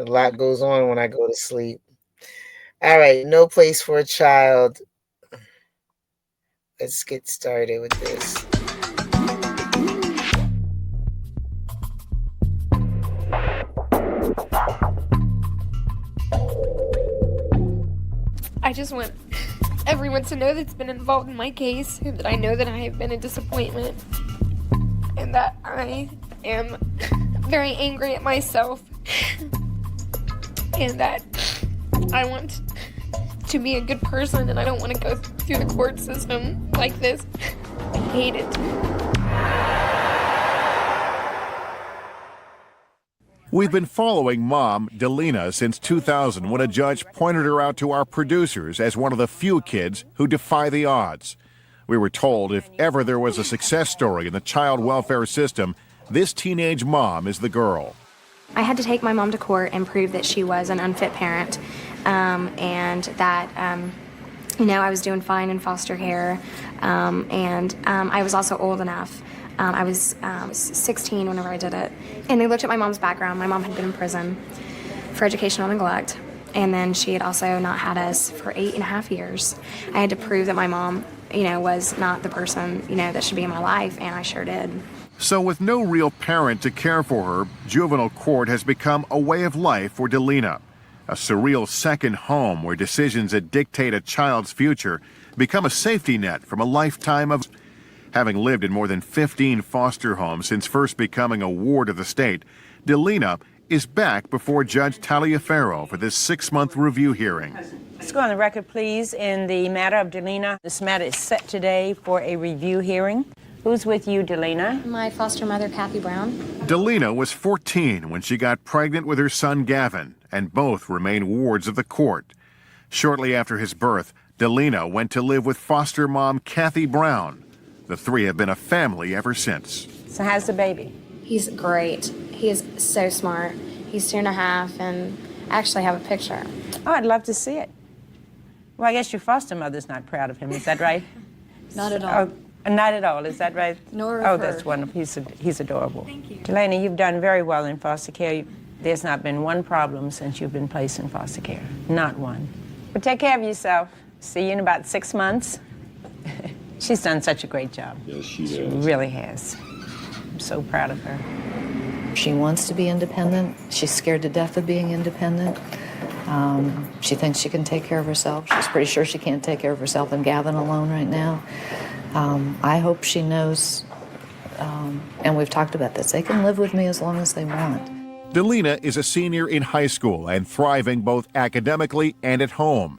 A lot goes on when I go to sleep. All right, no place for a child. Let's get started with this. I just want everyone to know that's been involved in my case, and that I know that I have been a disappointment, and that I am very angry at myself, and that I want to be a good person, and I don't want to go through the court system like this. I hate it. We've been following mom, Delina, since 2000 when a judge pointed her out to our producers as one of the few kids who defy the odds. We were told if ever there was a success story in the child welfare system, this teenage mom is the girl. I had to take my mom to court and prove that she was an unfit parent, and that, I was doing fine in foster care, and I was also old enough. I was 16 whenever I did it. And they looked at my mom's background. My mom had been in prison for educational neglect. And then she had also not had us for 8.5 years. I had to prove that my mom, was not the person, that should be in my life, and I sure did. So with no real parent to care for her, juvenile court has become a way of life for Delina. A surreal second home where decisions that dictate a child's future become a safety net from a lifetime of... Having lived in more than 15 foster homes since first becoming a ward of the state, Delina is back before Judge Taliaferro for this 6-month review hearing. Let's go on the record, please, in the matter of Delina. This matter is set today for a review hearing. Who's with you, Delina? My foster mother, Kathy Brown. Delina was 14 when she got pregnant with her son, Gavin, and both remain wards of the court. Shortly after his birth, Delina went to live with foster mom, Kathy Brown. The three have been a family ever since. So how's the baby? He's great. He is so smart. He's 2.5, and I actually have a picture. Oh, I'd love to see it. Well, I guess your foster mother's not proud of him, is that right? Not at all. Oh, not at all, is that right? Nor of Oh, her. that's wonderful. He's adorable. Thank you. Delaney, you've done very well in foster care. There's not been one problem since you've been placed in foster care. Not one. But take care of yourself. See you in about 6 months. She's done such a great job. Yes, she has. She really has. I'm so proud of her. She wants to be independent. She's scared to death of being independent. She thinks she can take care of herself. She's pretty sure she can't take care of herself and Gavin alone right now. I hope she knows, and we've talked about this, they can live with me as long as they want. Delina is a senior in high school and thriving both academically and at home.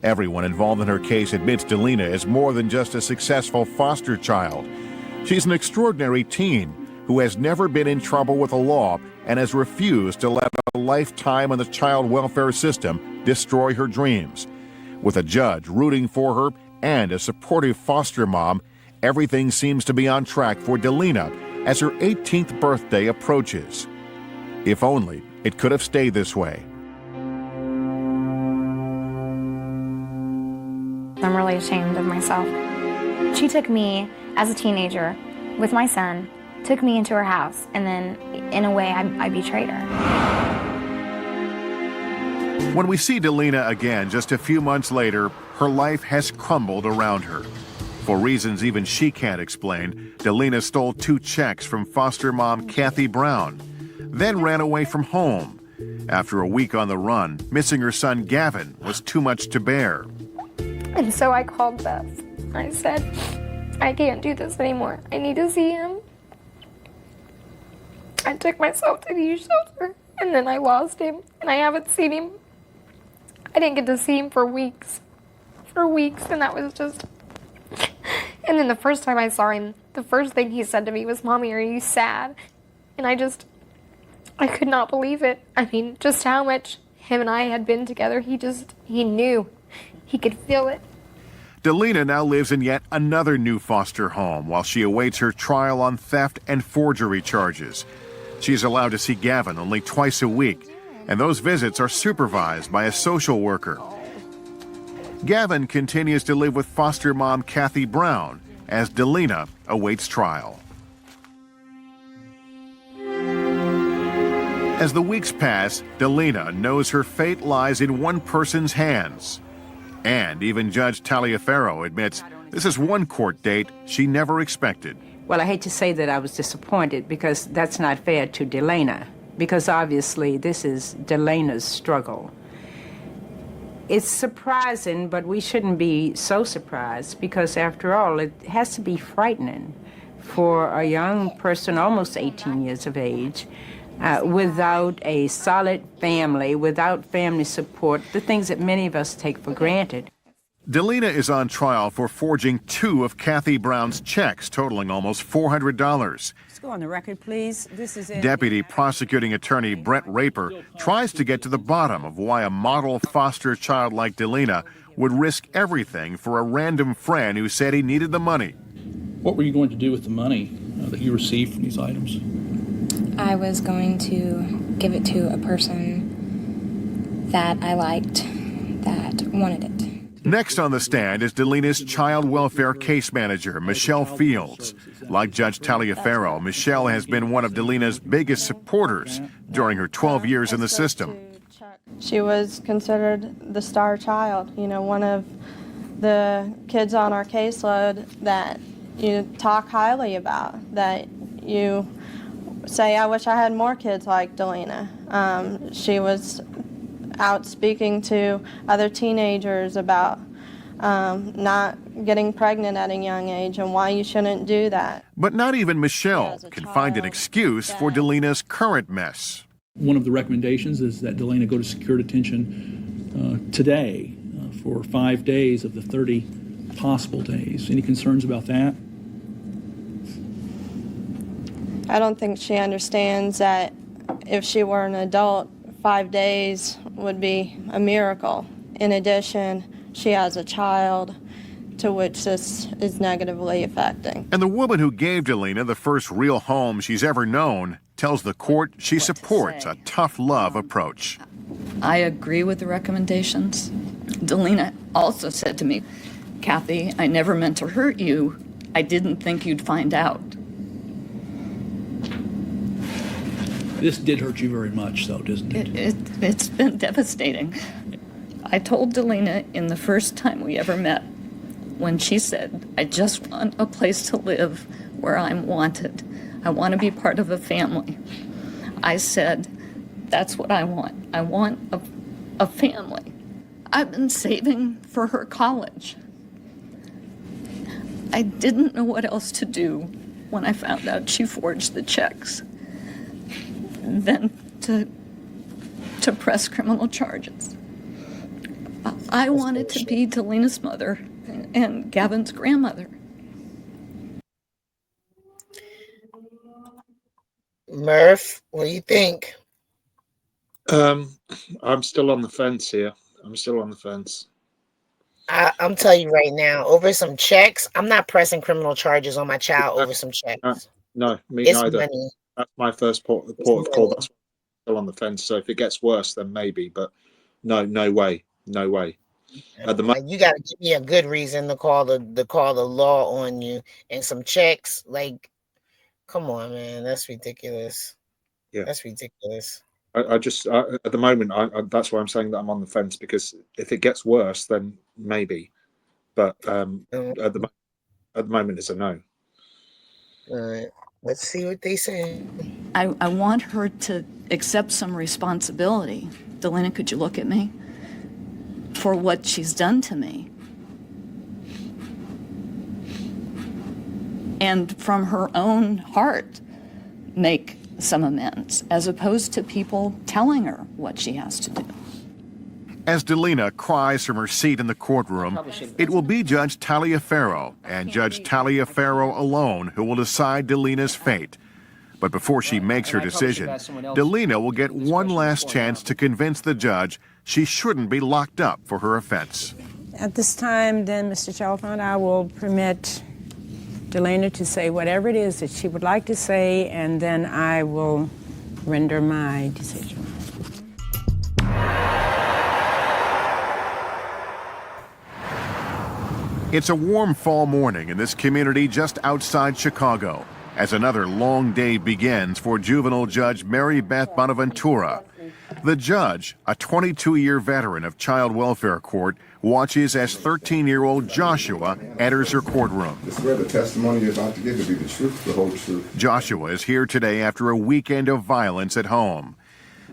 Everyone involved in her case admits Delina is more than just a successful foster child. She's an extraordinary teen who has never been in trouble with the law and has refused to let a lifetime in the child welfare system destroy her dreams. With a judge rooting for her and a supportive foster mom, everything seems to be on track for Delina as her 18th birthday approaches. If only it could have stayed this way. I'm really ashamed of myself. She took me as a teenager with my son, took me into her house, and then, in a way, I betrayed her. When we see Delina again just a few months later, her life has crumbled around her. For reasons even she can't explain, Delina stole 2 checks from foster mom Kathy Brown, then ran away from home. After a week on the run, missing her son Gavin was too much to bear. And so I called Beth. I said, I can't do this anymore. I need to see him. I took myself to the youth shelter, and then I lost him, and I haven't seen him. I didn't get to see him for weeks. And that was just... And then the first time I saw him, the first thing he said to me was, "Mommy, are you sad?" And I could not believe it. I mean, just how much him and I had been together. He knew. He could feel it. Delina now lives in yet another new foster home while she awaits her trial on theft and forgery charges. She's allowed to see Gavin only twice a week, and those visits are supervised by a social worker. Gavin continues to live with foster mom Kathy Brown as Delina awaits trial. As the weeks pass, Delina knows her fate lies in one person's hands. And even Judge Taliaferro admits this is one court date she never expected. Well, I hate to say that I was disappointed because that's not fair to Delana, because obviously this is Delana's struggle. It's surprising, but we shouldn't be so surprised because after all, it has to be frightening for a young person, almost 18 years of age, without a solid family, without family support, the things that many of us take for granted. Delina is on trial for forging 2 of Kathy Brown's checks, totaling almost $400. Let's go on the record, please. This is it. Deputy Prosecuting Attorney Brett Raper tries to get to the bottom of why a model foster child like Delina would risk everything for a random friend who said he needed the money. What were you going to do with the money that you received from these items? I was going to give it to a person that I liked that wanted it. Next on the stand is Delina's child welfare case manager, Michelle Fields. Like Judge Taliaferro, Michelle has been one of Delina's biggest supporters during her 12 years in the system. She was considered the star child, one of the kids on our caseload that you talk highly about, that you say, I wish I had more kids like Delina. She was out speaking to other teenagers about not getting pregnant at a young age and why you shouldn't do that. But not even Michelle can find an excuse for Delina's current mess. One of the recommendations is that Delana go to secure detention today for 5 days of the 30 possible days. Any concerns about that? I don't think she understands that if she were an adult, 5 days would be a miracle. In addition, she has a child to which this is negatively affecting. And the woman who gave Delina the first real home she's ever known tells the court she supports a tough love approach. I agree with the recommendations. Delina also said to me, Kathy, I never meant to hurt you. I didn't think you'd find out. This did hurt you very much, though, doesn't it? It's been devastating. I told Delina in the first time we ever met, when she said, I just want a place to live where I'm wanted. I want to be part of a family. I said, that's what I want. I want a family. I've been saving for her college. I didn't know what else to do when I found out she forged the checks than to press criminal charges. I wanted to be Delina's mother and Gavin's grandmother. Murph, what do you think? I'm still on the fence here. I'm still on the fence. I'm telling you right now, over some checks, I'm not pressing criminal charges on my child over some checks. No, me It's neither. money. That's my first port of call. That's why I'm still on the fence. So if it gets worse, then maybe. But no way. At the moment, You got to give me a good reason to call the law on you and some checks. Like, come on, man, that's ridiculous. Yeah, that's ridiculous. I just at the moment, that's why I'm saying that I'm on the fence, because if it gets worse, then maybe. But at the moment, it's a no. All right, let's see what they say. I want her to accept some responsibility. Delina, could you look at me? For what she's done to me. And from her own heart, make some amends, as opposed to people telling her what she has to do. As Delina cries from her seat in the courtroom, it will be Judge Taliaferro and Judge Taliaferro alone who will decide Delina's fate. But before she makes her decision, Delina will get one last chance to convince the judge she shouldn't be locked up for her offense. At this time, then, Mr. Chalfant, I will permit Delina to say whatever it is that she would like to say, and then I will render my decision. It's a warm fall morning in this community just outside Chicago. as another long day begins for juvenile judge Mary Beth Bonaventura. The judge, a 22-year veteran of child welfare court, watches as 13-year-old Joshua enters her courtroom. I swear the testimony you're about to give to be the truth, the whole truth. Joshua is here today after a weekend of violence at home.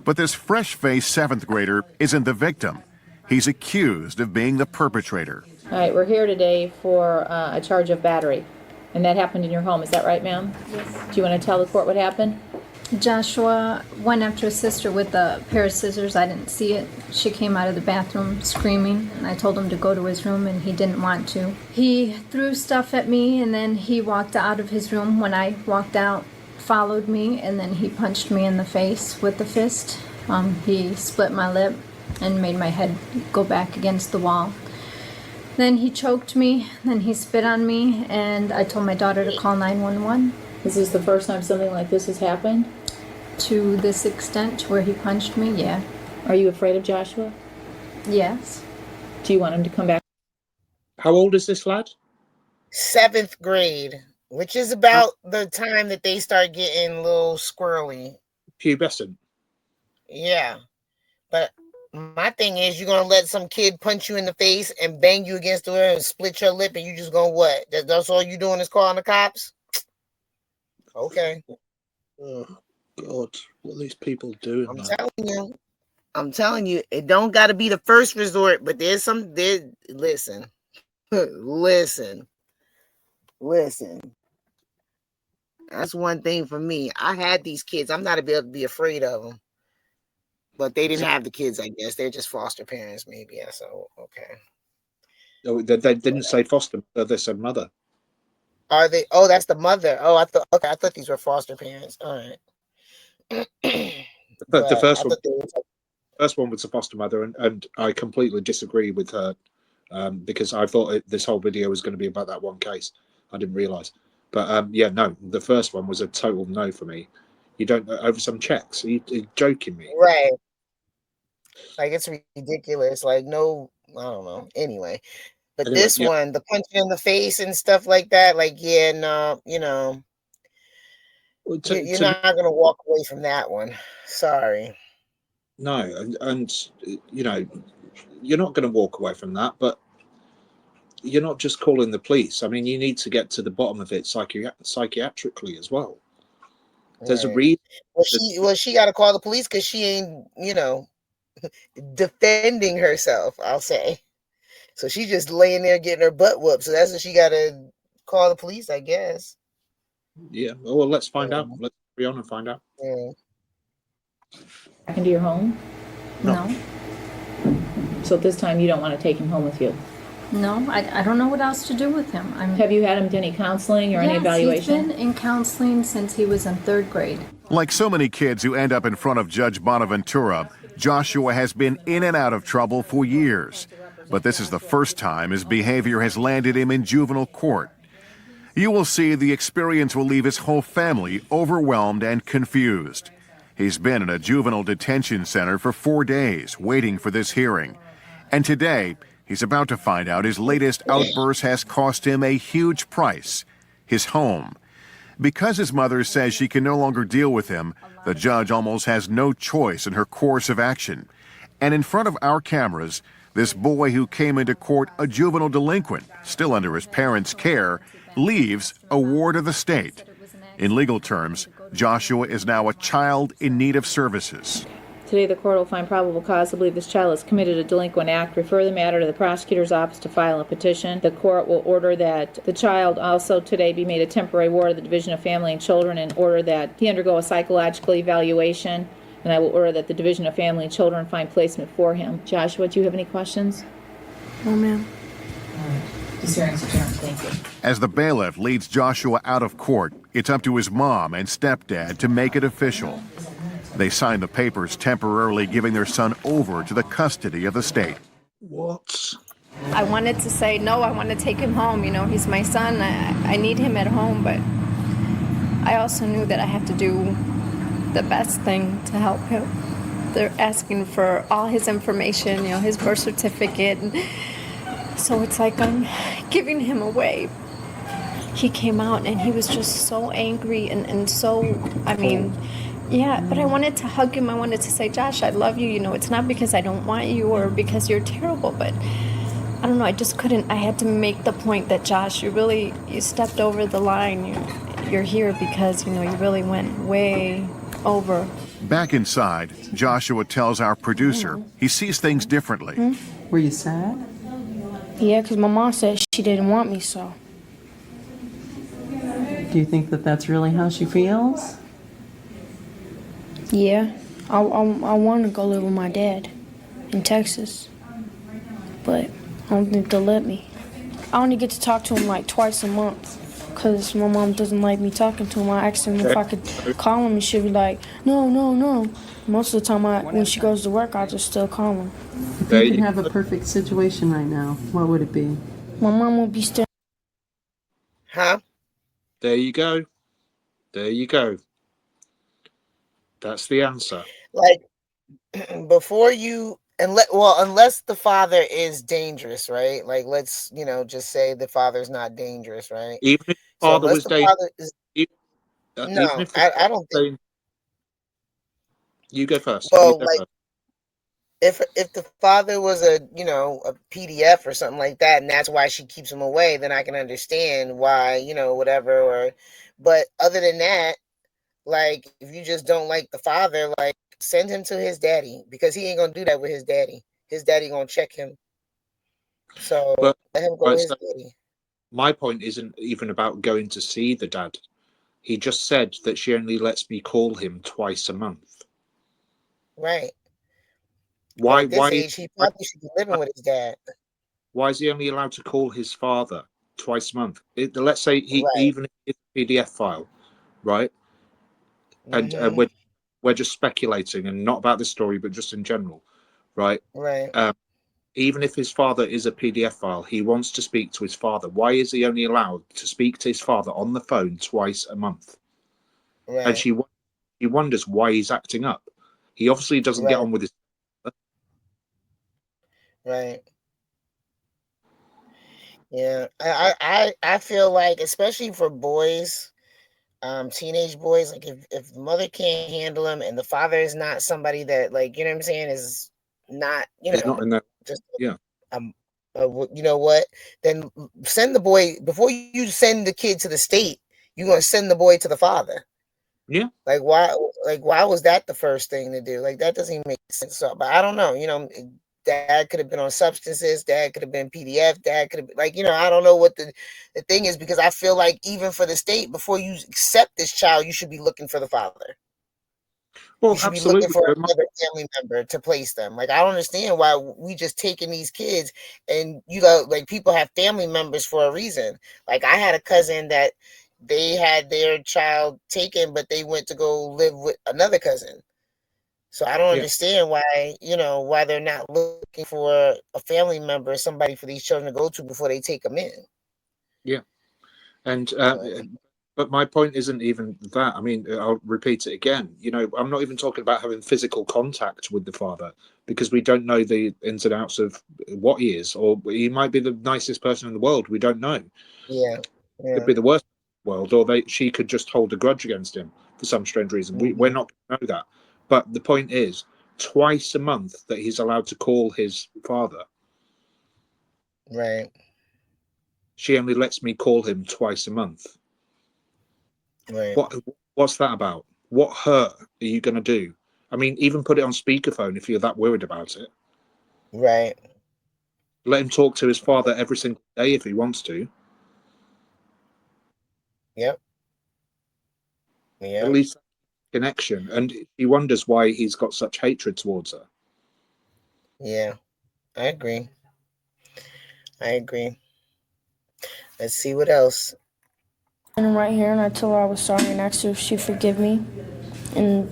But this fresh-faced 7th grader isn't the victim. He's accused of being the perpetrator. All right, we're here today for a charge of battery. And that happened in your home, is that right, ma'am? Yes. Do you want to tell the court what happened? Joshua went after his sister with a pair of scissors. I didn't see it. She came out of the bathroom screaming, and I told him to go to his room, and he didn't want to. He threw stuff at me, and then he walked out of his room. When I walked out, followed me, and then he punched me in the face with the fist. He split my lip and made my head go back against the wall. Then he choked me, then he spit on me, and I told my daughter to call 911. This is the first time something like this has happened? To this extent, where he punched me, yeah. Are you afraid of Joshua? Yes. Do you want him to come back? How old is this lad? 7th grade, which is about the time that they start getting a little squirrely. Pubescent. Yeah. But my thing is, you're going to let some kid punch you in the face and bang you against the wall and split your lip, and you just going to what? That's all you doing is calling the cops? Okay. Oh, God. What are these people doing? I'm telling you, it don't got to be the first resort, but listen. Listen. That's one thing for me. I had these kids. I'm not able to be afraid of them. But they didn't have the kids, I guess. They're just foster parents, maybe. Yeah, so, okay. Oh, they didn't say foster, they said mother. Are they? Oh, that's the mother. Oh, I thought these were foster parents. All right. But the first one was the foster mother, and I completely disagree with her because I thought this whole video was going to be about that one case. I didn't realise. But yeah, no, the first one was a total no for me. You don't over some checks. Are you joking me? Right. Like, it's ridiculous. Like, no, I don't know. Anyway, but Anyway, this one, the punching in the face and stuff like that, like, yeah, no, you're not going to walk away from that one. Sorry. No, and you're not going to walk away from that, but you're not just calling the police. I mean, you need to get to the bottom of it psychiatrically as well. There's a reason. Well, she got to call the police because she ain't, defending herself, I'll say. So she's just laying there getting her butt whooped. So that's what she got to call the police, I guess. Yeah. Well, let's find out. Let's be on and find out. Yeah. Back into your home? No. So at this time, you don't want to take him home with you? No, I don't know what else to do with him. Have you had him do any counseling or any evaluation? Yes, he's been in counseling since he was in 3rd grade. Like so many kids who end up in front of Judge Bonaventura, Joshua has been in and out of trouble for years. But this is the first time his behavior has landed him in juvenile court. You will see the experience will leave his whole family overwhelmed and confused. He's been in a juvenile detention center for 4 days, waiting for this hearing. And today, he's about to find out his latest outburst has cost him a huge price, his home. Because his mother says she can no longer deal with him, the judge almost has no choice in her course of action. And in front of our cameras, this boy who came into court a juvenile delinquent, still under his parents' care, leaves a ward of the state. In legal terms, Joshua is now a child in need of services. Today, the court will find probable cause to believe this child has committed a delinquent act, refer the matter to the prosecutor's office to file a petition. The court will order that the child also today be made a temporary ward of the Division of Family and Children and order that he undergo a psychological evaluation. And I will order that the Division of Family and Children find placement for him. Joshua, do you have any questions? No, ma'am. All right. This hearing's adjourned. Thank you. As the bailiff leads Joshua out of court, it's up to his mom and stepdad to make it official. They sign the papers temporarily giving their son over to the custody of the state. What? I wanted to say, no, I want to take him home. He's my son. I need him at home, but I also knew that I have to do the best thing to help him. They're asking for all his information, his birth certificate. So it's like I'm giving him away. he came out and he was just so angry and so, I mean, yeah, but I wanted to hug him. I wanted to say, Josh, I love you. You know, it's not because I don't want you or because you're terrible, but I don't know. I just couldn't. I had to make the point that, Josh, you stepped over the line. You're here because, you know, you really went way over. Back inside, Joshua tells our producer he sees things differently. Were you sad? Yeah, because my mom said she didn't want me, so. Do you think that that's really how she feels? Yeah, I want to go live with my dad in Texas, but I don't think they'll let me. I only get to talk to him like twice a month because my mom doesn't like me talking to him. I asked him if I could call him and she'd be like, no, no, no. Most of the time when she goes to work, I just still call him. If you could have a perfect situation right now, what would it be? My mom would be still. Huh? There you go. There you go. That's the answer. Like, before you, unless the father is dangerous, right? Like, let's, just say the father's not dangerous, right? Even if the So father unless was the dangerous, father is, even no, if the I don't think. You go first. Well, like, if the father was a PDF or something like that, and that's why she keeps him away, then I can understand why, whatever. Or, but other than that, like, if you just don't like the father, like, send him to his daddy, because he ain't gonna do that with his daddy. His daddy gonna check him. So let him go with his daddy. My point isn't even about going to see the dad. He just said that she only lets me call him twice a month. Right. Why? At this age, he probably should be living with his dad. Why is he only allowed to call his father twice a month? Let's say even if it's a PDF file, right? And we're just speculating, and not about this story, but just in general, right? Right. Even if his father is a PDF file, he wants to speak to his father. Why is he only allowed to speak to his father on the phone twice a month? Right. And she wonders why he's acting up. He obviously doesn't get on with his. Right. Yeah, I feel like, especially for boys, teenage boys, like, if the mother can't handle them and the father is not somebody that, like, you know what I'm saying, is not, He's not in that. just Yeah. you know what? Then send the boy before you send the kid to the state. You're gonna send the boy to the father. Yeah. Like, why? Like, why was that the first thing to do? Like, that doesn't even make sense. So, but I don't know. Dad could have been on substances. Dad could have been PDF. Dad could have been, like, I don't know what the thing is, because I feel like even for the state, before you accept this child, you should be looking for the father. Well, you should absolutely. be looking for another family member to place them. Like, I don't understand why we just taking these kids, and like, people have family members for a reason. Like, I had a cousin that they had their child taken, but they went to go live with another cousin. So I don't understand why, why they're not looking for a family member, somebody for these children to go to before they take them in. Yeah. And but my point isn't even that. I mean, I'll repeat it again. I'm not even talking about having physical contact with the father, because we don't know the ins and outs of what he is, or he might be the nicest person in the world. We don't know. Yeah. Could be the worst in the world, or she could just hold a grudge against him for some strange reason. We're not going to know that. But the point is, twice a month that he's allowed to call his father. Right. She only lets me call him twice a month. Right. What's that about? What hurt are you going to do? I mean, even put it on speakerphone if you're that worried about it. Right. Let him talk to his father every single day if he wants to. Yep. Yeah. At least connection. And he wonders why he's got such hatred towards her. Yeah, I agree. Let's see what else. And right here, and I told her I was sorry and asked her if she'd forgive me. And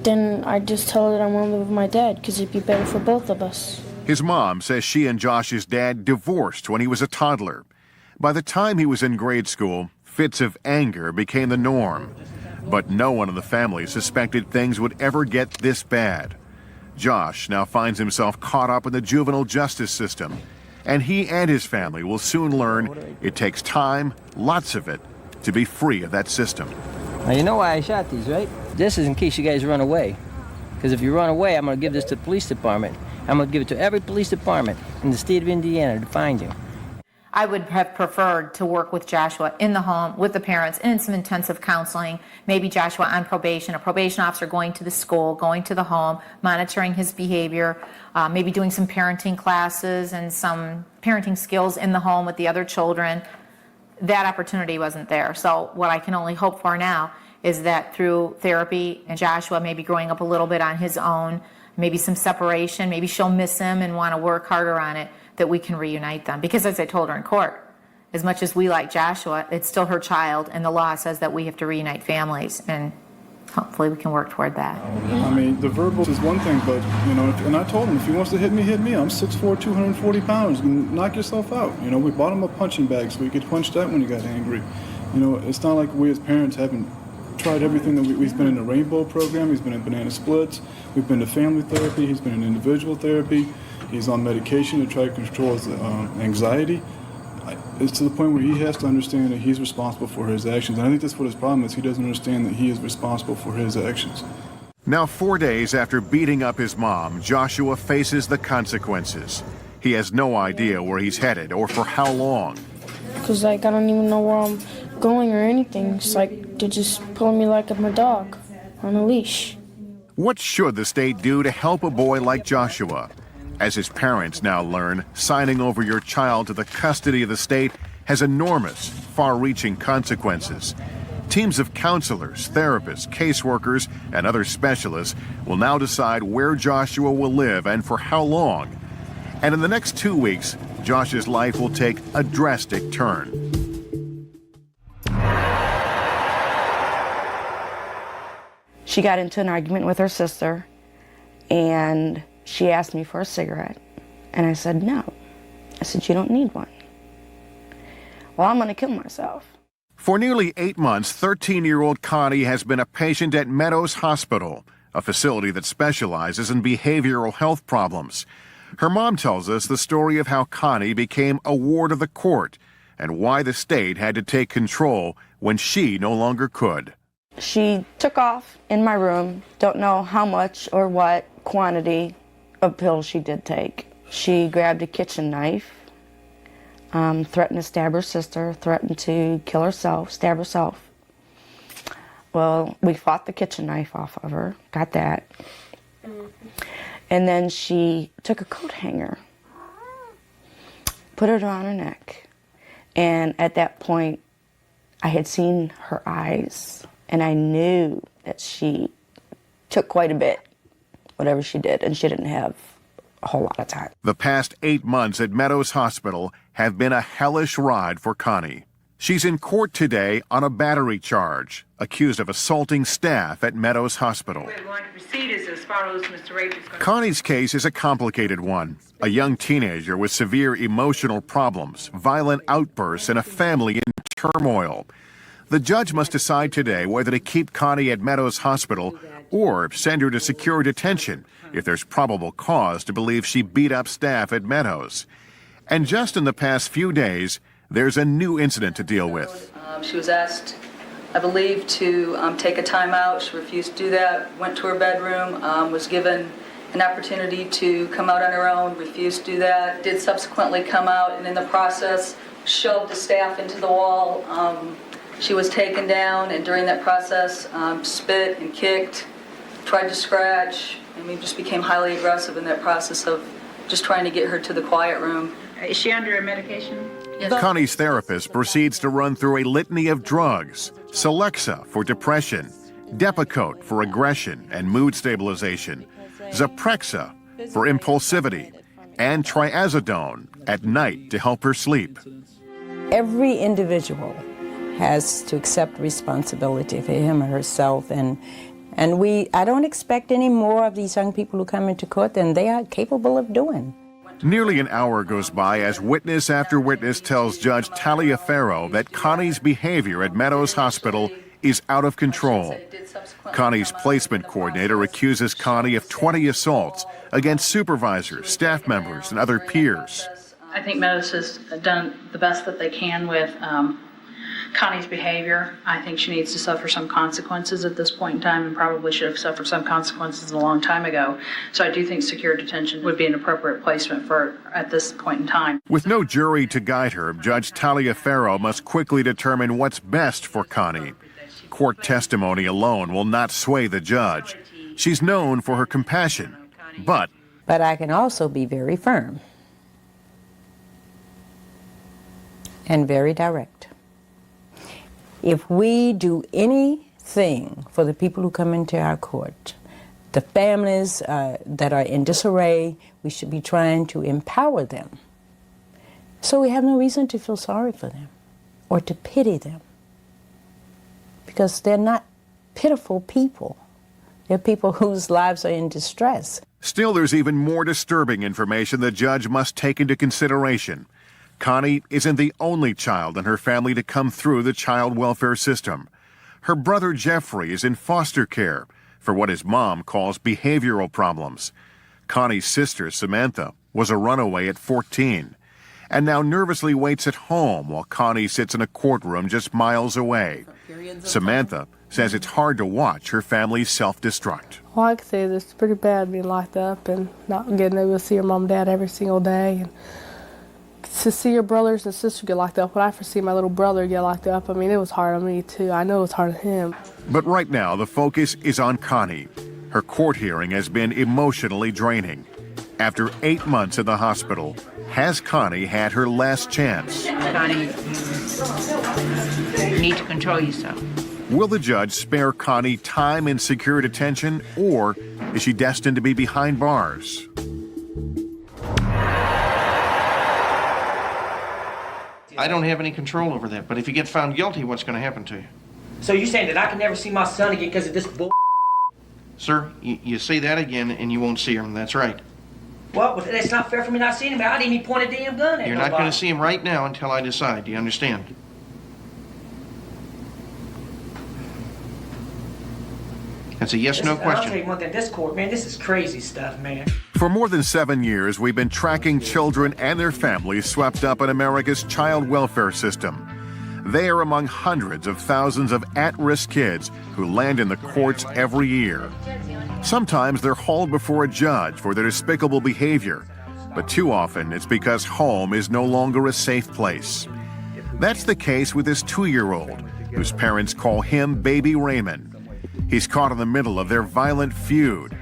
then I just told her that I want to live with my dad because it'd be better for both of us. His mom says she and Josh's dad divorced when he was a toddler. By the time he was in grade school, fits of anger became the norm. But no one in the family suspected things would ever get this bad. Josh now finds himself caught up in the juvenile justice system And he and his family will soon learn it takes time, lots of it, to be free of that system. Now, you know why I shot these, right? This is in case you guys run away. Because if you run away, I'm going to give this to the police department. I'm going to give it to every police department in the state of Indiana to find you. I would have preferred to work with Joshua in the home, with the parents, in some intensive counseling, maybe Joshua on probation, a probation officer going to the school, going to the home, monitoring his behavior, maybe doing some parenting classes and some parenting skills in the home with the other children. That opportunity wasn't there. So what I can only hope for now is that through therapy and Joshua maybe growing up a little bit on his own, maybe some separation, maybe she'll miss him and want to work harder on it, that we can reunite them. Because as I told her in court, as much as we like Joshua, it's still her child, and the law says that we have to reunite families, and hopefully we can work toward that. I mean, the verbal is one thing, but, you know, and I told him, if he wants to hit me, hit me. I'm 6'4", 240 pounds. Knock yourself out. You know, we bought him a punching bag so he could punch that when he got angry. You know, it's not like we as parents haven't tried everything that we've been in the Rainbow program. He's been in Banana Splits. We've been to family therapy. He's been in individual therapy. He's on medication to try to control his anxiety. It's to the point where he has to understand that he's responsible for his actions. And I think that's what his problem is. He doesn't understand that he is responsible for his actions. Now, 4 days after beating up his mom, Joshua faces the consequences. He has no idea where he's headed or for how long. Because, like, I don't even know where I'm going or anything. It's like they're just pulling me like I'm a dog on a leash. What should the state do to help a boy like Joshua? As his parents now learn, signing over your child to the custody of the state has enormous, far-reaching consequences. Teams of counselors, therapists, caseworkers, and other specialists will now decide where Joshua will live and for how long. And in the next 2 weeks, Josh's life will take a drastic turn. She got into an argument with her sister, and she asked me for a cigarette, and I said no. I said, you don't need one. Well, I'm going to kill myself. For nearly 8 months, 13-year-old Connie has been a patient at Meadows Hospital, a facility that specializes in behavioral health problems. Her mom tells us the story of how Connie became a ward of the court and why the state had to take control when she no longer could. She took off in my room, don't know how much or what quantity of pills she did take. She grabbed a kitchen knife, threatened to stab her sister, threatened to kill herself, stab herself. Well, we fought the kitchen knife off of her, got that. And then she took a coat hanger, put it around her neck. And at that point, I had seen her eyes, and I knew that she took quite a bit, whatever she did, and she didn't have a whole lot of time. The past 8 months at Meadows Hospital have been a hellish ride for Connie. She's in court today on a battery charge, accused of assaulting staff at Meadows Hospital. We're going to proceed as follows, Mr. Rape. Connie's case is a complicated one. A young teenager with severe emotional problems, violent outbursts, and a family in turmoil. The judge must decide today whether to keep Connie at Meadows Hospital or send her to secure detention if there's probable cause to believe she beat up staff at Meadows. And just in the past few days, there's a new incident to deal with. She was asked, I believe, to take a time out. She refused to do that, went to her bedroom, was given an opportunity to come out on her own, refused to do that, did subsequently come out, and in the process shoved the staff into the wall. She was taken down, and during that process spit and kicked, tried to scratch, and we just became highly aggressive in that process of just trying to get her to the quiet room. Is she under a medication? Yes. Connie's therapist proceeds to run through a litany of drugs: Celexa for depression, Depakote for aggression and mood stabilization, Zyprexa for impulsivity, and triazidone at night to help her sleep. Every individual has to accept responsibility for him or herself, and I don't expect any more of these young people who come into court than they are capable of doing. Nearly an hour goes by as witness after witness tells Judge Taliaferro that Connie's behavior at Meadows Hospital is out of control. Connie's placement coordinator accuses Connie of 20 assaults against supervisors, staff members, and other peers. I think Meadows has done the best that they can with Connie's behavior. I think she needs to suffer some consequences at this point in time, and probably should have suffered some consequences a long time ago. So I do think secure detention would be an appropriate placement for her at this point in time. With no jury to guide her, Judge Taliaferro must quickly determine what's best for Connie. Court testimony alone will not sway the judge. She's known for her compassion, but I can also be very firm and very direct. If we do anything for the people who come into our court, the families that are in disarray, we should be trying to empower them. So we have no reason to feel sorry for them or to pity them, because they're not pitiful people. They're people whose lives are in distress. still there's even more disturbing information the judge must take into consideration. Connie isn't the only child in her family to come through the child welfare system. Her brother Jeffrey is in foster care for what his mom calls behavioral problems. Connie's sister, Samantha, was a runaway at 14 and now nervously waits at home while Connie sits in a courtroom just miles away. Samantha says it's hard to watch her family's self-destruct. Well, I can say it's pretty bad being locked up and not getting able to see your mom and dad every single day. And to see your brothers and sisters get locked up, when I first see my little brother get locked up, I mean, it was hard on me too. I know it was hard on him. But right now, the focus is on Connie. Her court hearing has been emotionally draining. After 8 months in the hospital, has Connie had her last chance? Connie, you need to control yourself. Will the judge spare Connie time in secure detention, or is she destined to be behind bars? I don't have any control over that, but if you get found guilty, what's going to happen to you? So you're saying that I can never see my son again because of this bull? Sir, you say that again and you won't see him. That's right. Well, that's not fair for me not seeing him. I didn't even point a damn gun at You're not going to see him right now until I decide. Do you understand? That's a yes/no I'll question. tell you one thing, this court, man, this is crazy stuff, man. For more than 7 years, we've been tracking children and their families swept up in America's child welfare system. They are among hundreds of thousands of at-risk kids who land in the courts every year. Sometimes they're hauled before a judge for their despicable behavior, but too often it's because home is no longer a safe place. That's the case with this 2-year-old, whose parents call him Baby Raymond. He's caught in the middle of their violent feud.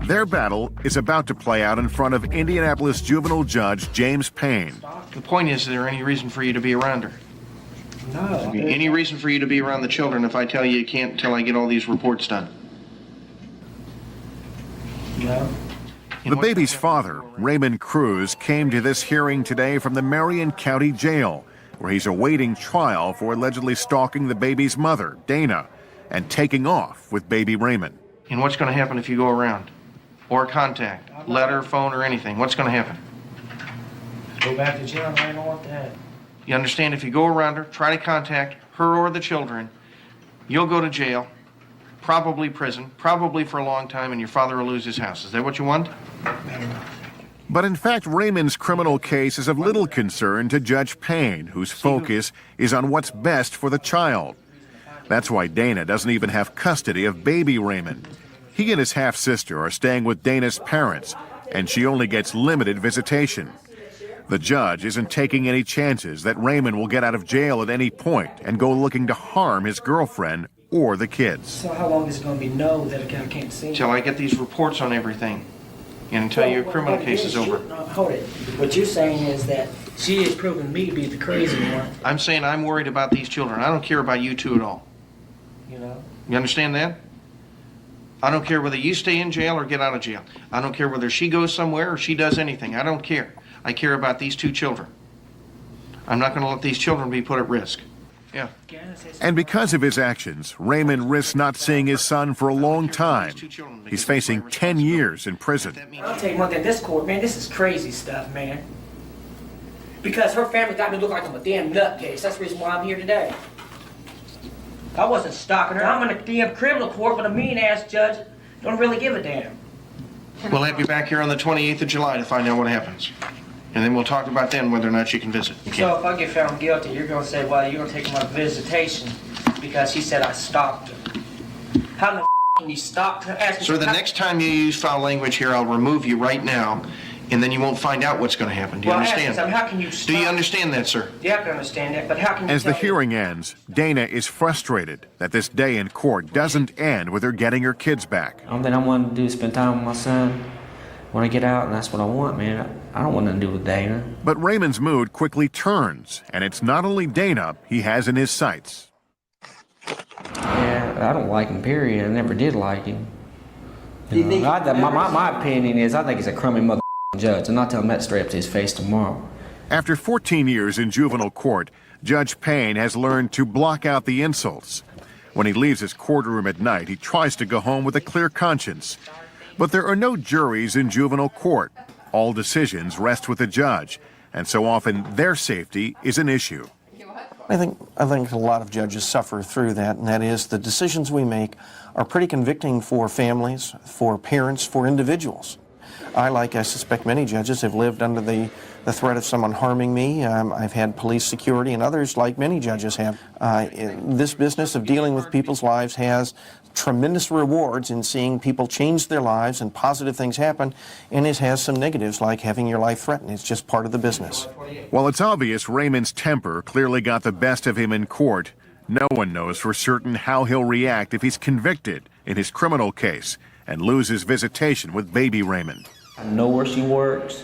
Their battle is about to play out in front of Indianapolis juvenile judge James Payne. The point is there any reason for you to be around her? No. Any reason for you to be around the children if I tell you you can't until I get all these reports done? No. The baby's father, Raymond Cruz, came to this hearing today from the Marion County Jail, where he's awaiting trial for allegedly stalking the baby's mother, Dana, and taking off with baby Raymond. And what's going to happen if you go around? Or contact, letter, phone, or anything? What's going to happen? Go back to jail, I don't want that. You understand, if you go around her, try to contact her or the children, you'll go to jail, probably prison, probably for a long time, and your father will lose his house. Is that what you want? But in fact, Raymond's criminal case is of little concern to Judge Payne, whose focus is on what's best for the child. That's why Dana doesn't even have custody of baby Raymond. He and his half-sister are staying with Dana's parents, and she only gets limited visitation. The judge isn't taking any chances that Raymond will get out of jail at any point and go looking to harm his girlfriend or the kids. So how long is it going to be no that I can't see? Till I get these reports on everything, and until your criminal case is over. No, hold it. What you're saying is that she is proving me to be the crazy one. I'm saying I'm worried about these children. I don't care about you two at all. You know? You understand that? I don't care whether you stay in jail or get out of jail. I don't care whether she goes somewhere or she does anything. I don't care. I care about these 2 children. I'm not going to let these children be put at risk. Yeah. And because of his actions, Raymond risks not seeing his son for a long time. He's facing 10 years in prison. I'll tell you one thing, this court, man, this is crazy stuff, man. Because her family got me look like I'm a damn nutcase. That's the reason why I'm here today. I wasn't stalking her. I'm in a damn criminal court with a mean-ass judge. Don't really give a damn. We'll have you back here on the 28th of July to find out what happens. And then we'll talk about then whether or not you can visit. So if I get found guilty, you're going to say, well, you're going to take him on visitation because he said I stalked her. How the can you stop her? Sir, the next time you use foul language here, I'll remove you right now, and then you won't find out what's going to happen. Do you understand? How can you stop? Do you understand that, sir? Yeah, I can understand that, but how can you As the hearing ends, Dana is frustrated that this day in court doesn't end with her getting her kids back. All that I want to do is spend time with my son when I get out, and that's what I want, man. I don't want nothing to do with Dana. But Raymond's mood quickly turns, and it's not only Dana he has in his sights. Yeah, I don't like him, period. I never did like him. My opinion is I think he's a crummy mother judge, and I'll tell him that straight up to his face tomorrow. After 14 years in juvenile court, Judge Payne has learned to block out the insults. When he leaves his courtroom at night, he tries to go home with a clear conscience. But there are no juries in juvenile court. All decisions rest with the judge, and so often their safety is an issue. I think a lot of judges suffer through that, and that is the decisions we make are pretty convicting for families, for parents, for individuals. I suspect many judges, have lived under the threat of someone harming me. I've had police security, and others, like many judges have. This business of dealing with people's lives has tremendous rewards in seeing people change their lives and positive things happen, and it has some negatives like having your life threatened. It's just part of the business. While it's obvious Raymond's temper clearly got the best of him in court, no one knows for certain how he'll react if he's convicted in his criminal case and loses visitation with baby Raymond. I know where she works.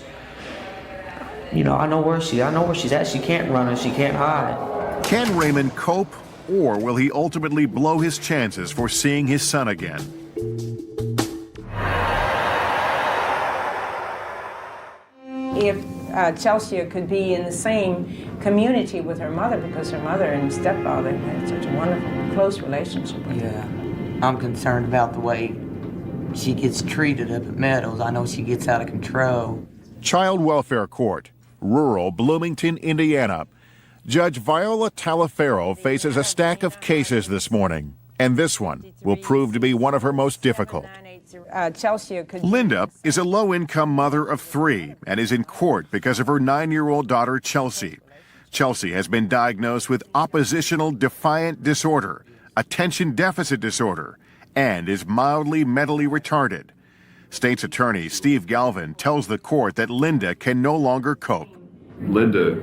I know where she's at. She can't run and she can't hide. Can Raymond cope, or will he ultimately blow his chances for seeing his son again? If Chelsea could be in the same community with her mother, because her mother and stepfather had such a wonderful, close relationship with her. Yeah, I'm concerned about the way she gets treated up at Meadows. I know she gets out of control. Child Welfare Court, rural Bloomington, Indiana. Judge Viola Talaferro faces a stack of cases this morning, and this one will prove to be one of her most difficult. Linda is a low-income mother of 3 and is in court because of her 9-year-old daughter, Chelsea. Chelsea has been diagnosed with oppositional defiant disorder, attention deficit disorder, and is mildly mentally retarded. State's Attorney Steve Galvin tells the court that Linda can no longer cope. Linda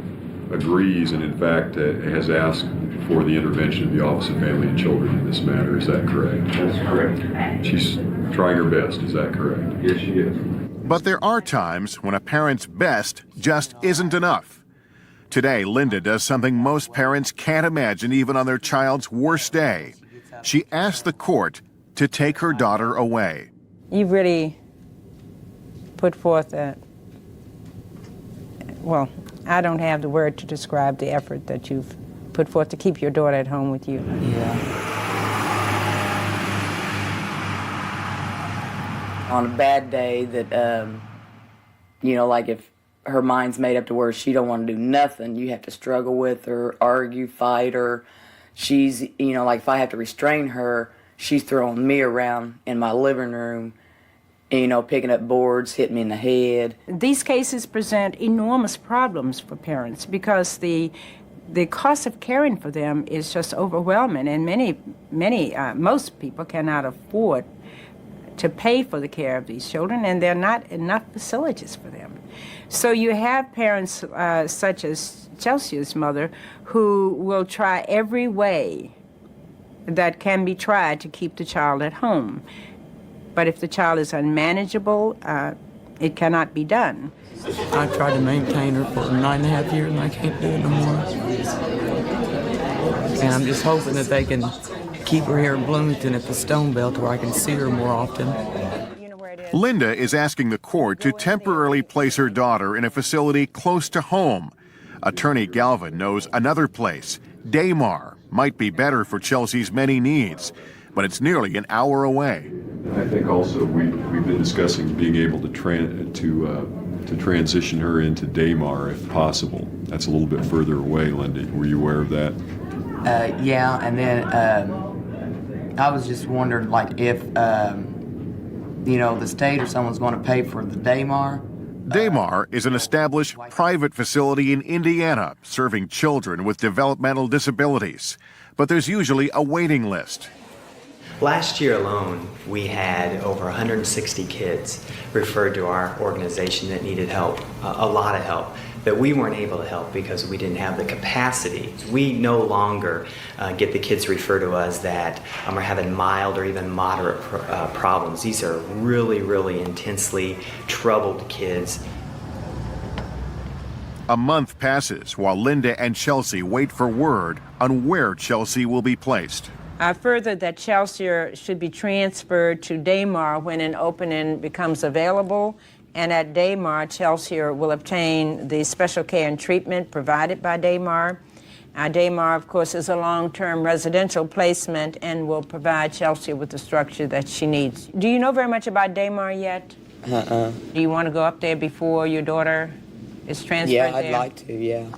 agrees and, in fact, has asked for the intervention of the Office of Family and Children in this matter. Is that correct? That's correct. She's trying her best. Is that correct? Yes, she is. But there are times when a parent's best just isn't enough. Today, Linda does something most parents can't imagine even on their child's worst day. She asked the court to take her daughter away. You really put forth well, I don't have the word to describe the effort that you've put forth to keep your daughter at home with you. Yeah. On a bad day that, like if her mind's made up to where she don't want to do nothing, you have to struggle with her, argue, fight her. She's, like if I have to restrain her, she's throwing me around in my living room, picking up boards, hitting me in the head. These cases present enormous problems for parents because the cost of caring for them is just overwhelming, and most people cannot afford to pay for the care of these children, and there are not enough facilities for them. So you have parents such as Chelsea's mother who will try every way that can be tried to keep the child at home. But if the child is unmanageable, it cannot be done. I tried to maintain her for 9.5 years and I can't do it no more. And I'm just hoping that they can keep her here in Bloomington at the Stone Belt where I can see her more often. Linda is asking the court to temporarily place her daughter in a facility close to home. Attorney Galvin knows another place, Daymar, might be better for Chelsea's many needs, but it's nearly an hour away. I think also we've been discussing being able to transition her into Daymar if possible. That's a little bit further away, Linda. Were you aware of that? Yeah, and then I was just wondering, if the state or someone's going to pay for the Daymar, Daymar is an established private facility in Indiana serving children with developmental disabilities, but there's usually a waiting list. Last year alone, we had over 160 kids referred to our organization that needed help, a lot of help, that we weren't able to help because we didn't have the capacity. We no longer get the kids referred to us that are having mild or even moderate problems. These are really, really intensely troubled kids. A month passes while Linda and Chelsea wait for word on where Chelsea will be placed. Further, that Chelsea should be transferred to Daymar when an opening becomes available. And at Daymar, Chelsea will obtain the special care and treatment provided by Daymar. Daymar, of course, is a long-term residential placement and will provide Chelsea with the structure that she needs. Do you know very much about Daymar yet? Do you want to go up there before your daughter is transferred there? Yeah, I'd like to, yeah.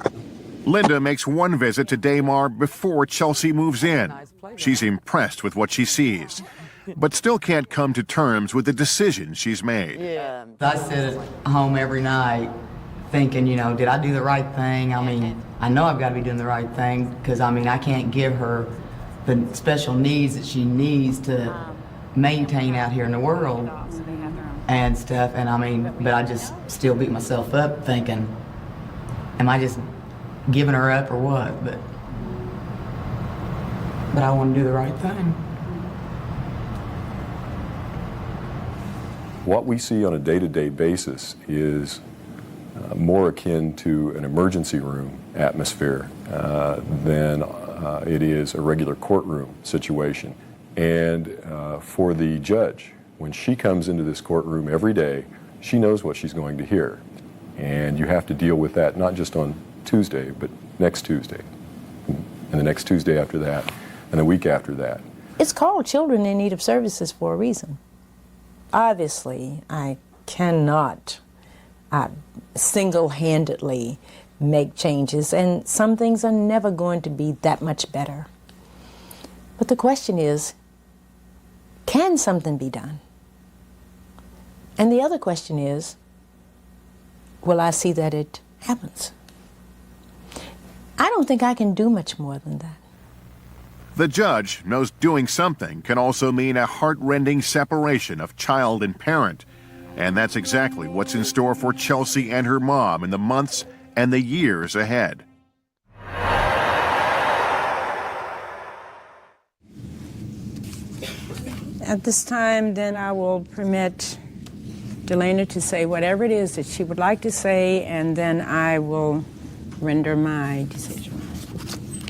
Linda makes one visit to Daymar before Chelsea moves in. She's impressed with what she sees, but still can't come to terms with the decision she's made. I sit at home every night thinking, you know, did I do the right thing? I mean, I know I've got to be doing the right thing because, I mean, I can't give her the special needs that she needs to maintain out here in the world and stuff. And I mean, but I just still beat myself up thinking, am I just giving her up or what? But I want to do the right thing. What we see on a day-to-day basis is more akin to an emergency room atmosphere than it is a regular courtroom situation. And for the judge, when she comes into this courtroom every day, she knows what she's going to hear. And you have to deal with that not just on Tuesday, but next Tuesday, and the next Tuesday after that, and the week after that. It's called Children in Need of Services for a reason. Obviously, I cannot single-handedly make changes, and some things are never going to be that much better. But the question is, can something be done? And the other question is, will I see that it happens? I don't think I can do much more than that. The judge knows doing something can also mean a heart-rending separation of child and parent. And that's exactly what's in store for Chelsea and her mom in the months and the years ahead. At this time, then, I will permit Delana to say whatever it is that she would like to say, and then I will render my decision.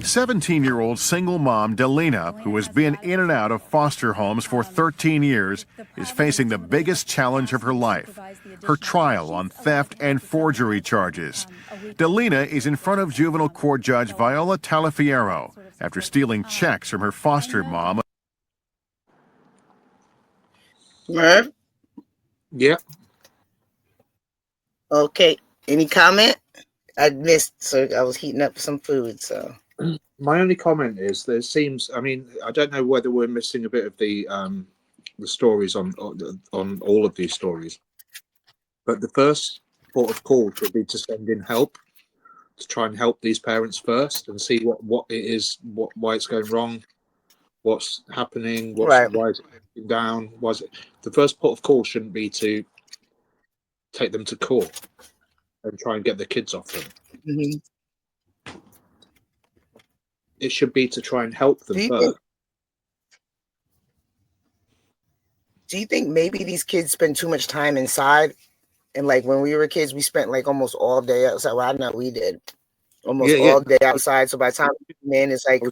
17-year-old single mom Delina, who has been in and out of foster homes for 13 years, is facing the biggest challenge of her life, her trial on theft and forgery charges. Delina is in front of juvenile court judge Viola Talafiero after stealing checks from her foster mom. Merv? Yeah. Okay. Any comment? I missed, so I was heating up some food, so. My only comment is there seems, I mean, I don't know whether we're missing a bit of the stories on all of these stories, but the first port of call should be to send in help, to try and help these parents first and see what it is, why it's going wrong, what's happening, why is it going down, the first port of call shouldn't be to take them to court and try and get the kids off them. Mm-hmm. It should be to try and help them first. Do you think maybe these kids spend too much time inside? And like when we were kids, we spent like almost all day outside. Well, I know we did almost all day outside. So by the time we come in, it's like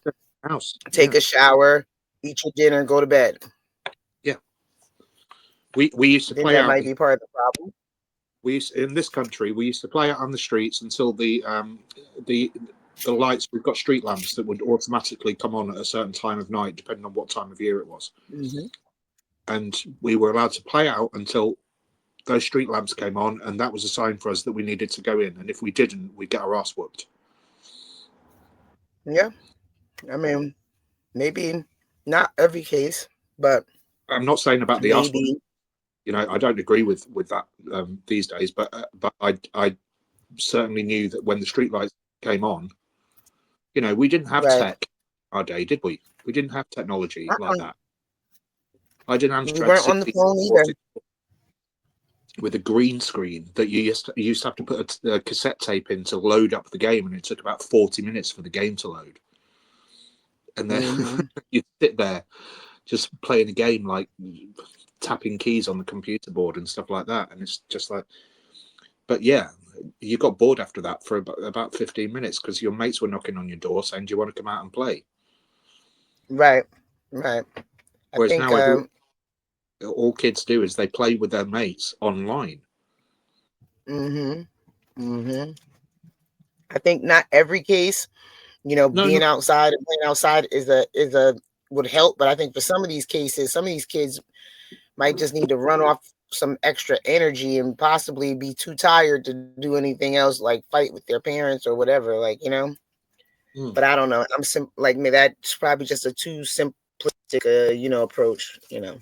take a shower, eat your dinner, and go to bed. Yeah. We used to play that out. Might be part of the problem. In this country, we used to play out on the streets until the lights. We've got street lamps that would automatically come on at a certain time of night, depending on what time of year it was. Mm-hmm. And we were allowed to play out until those street lamps came on, and that was a sign for us that we needed to go in. And if we didn't, we'd get our ass whooped. Yeah, I mean, maybe not every case, but I'm not saying about the ass whooping. You know, I don't agree with that these days, but I certainly knew that when the streetlights came on, you know, we didn't have tech our day, did we? We didn't have technology like that. I did Amstrad weren't on the phone either. With a green screen that you used to have to put a cassette tape in to load up the game, and it took about 40 minutes for the game to load. And then you'd sit there just playing a game, like tapping keys on the computer board and stuff like that. And it's just like, but yeah, you got bored after that for about 15 minutes because your mates were knocking on your door saying, do you want to come out and play? Right. Whereas now all kids do is they play with their mates online. I think not every case, you know, being outside and playing outside would help, but I think for some of these cases, some of these kids might just need to run off some extra energy and possibly be too tired to do anything else, like fight with their parents or whatever, like, you know. But I don't know. Like me, that's probably just a too simplistic, you know, approach, you know.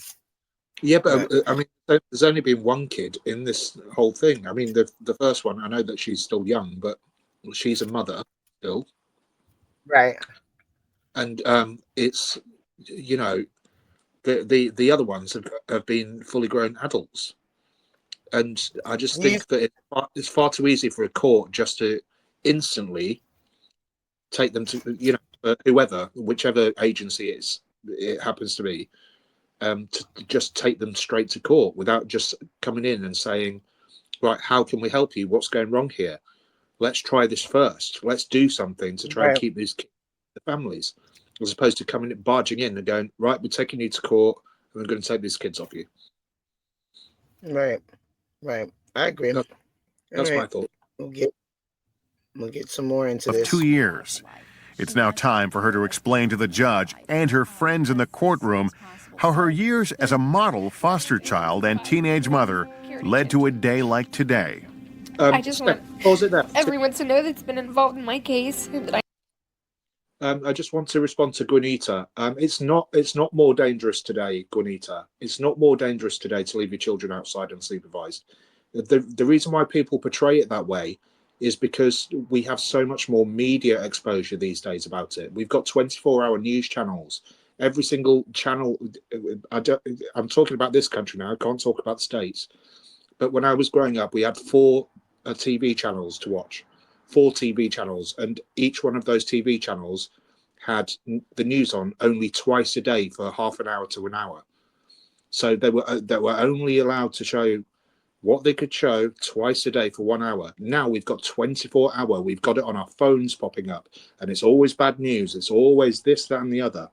Yeah, but I mean, there's only been one kid in this whole thing. I mean, the first one, I know that she's still young, but she's a mother still. Right. And it's, you know, the other ones have been fully grown adults. And I just think that it's far too easy for a court just to instantly take them to, you know, whichever agency it happens to be, to just take them straight to court without just coming in and saying, right, how can we help you? What's going wrong here? Let's try this first. Let's do something to try and keep these kids, the families, as opposed to coming barging in and going, right, we're taking you to court and we're going to take these kids off you. Right. I agree. That's my thought. We'll get some more into this. 2 years. It's now time for her to explain to the judge and her friends in the courtroom how her years as a model foster child and teenage mother led to a day like today. I just want everyone to know that's been involved in my case. That I just want to respond to Gunita. It's not more dangerous today, Gunita. It's not more dangerous today to leave your children outside unsupervised. The reason why people portray it that way is because we have so much more media exposure these days about it. We've got 24-hour news channels. Every single channel. I'm talking about this country now. I can't talk about the States. But when I was growing up, we had 4 TV channels to watch. 4 TV channels, and each one of those TV channels had the news on only twice a day for half an hour to an hour. So they were only allowed to show what they could show twice a day for 1 hour. Now we've got 24-hour. We've got it on our phones popping up, and it's always bad news. It's always this, that, and the other.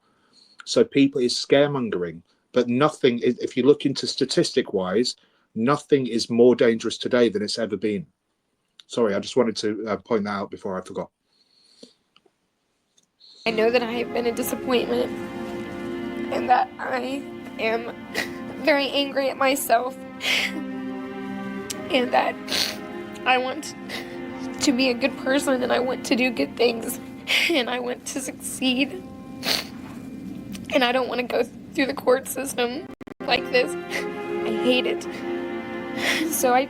So people is scaremongering, but nothing. If you look into statistic-wise, nothing is more dangerous today than it's ever been. Sorry, I just wanted to point that out before I forgot. I know that I have been a disappointment and that I am very angry at myself and that I want to be a good person and I want to do good things and I want to succeed and I don't want to go through the court system like this. I hate it. So I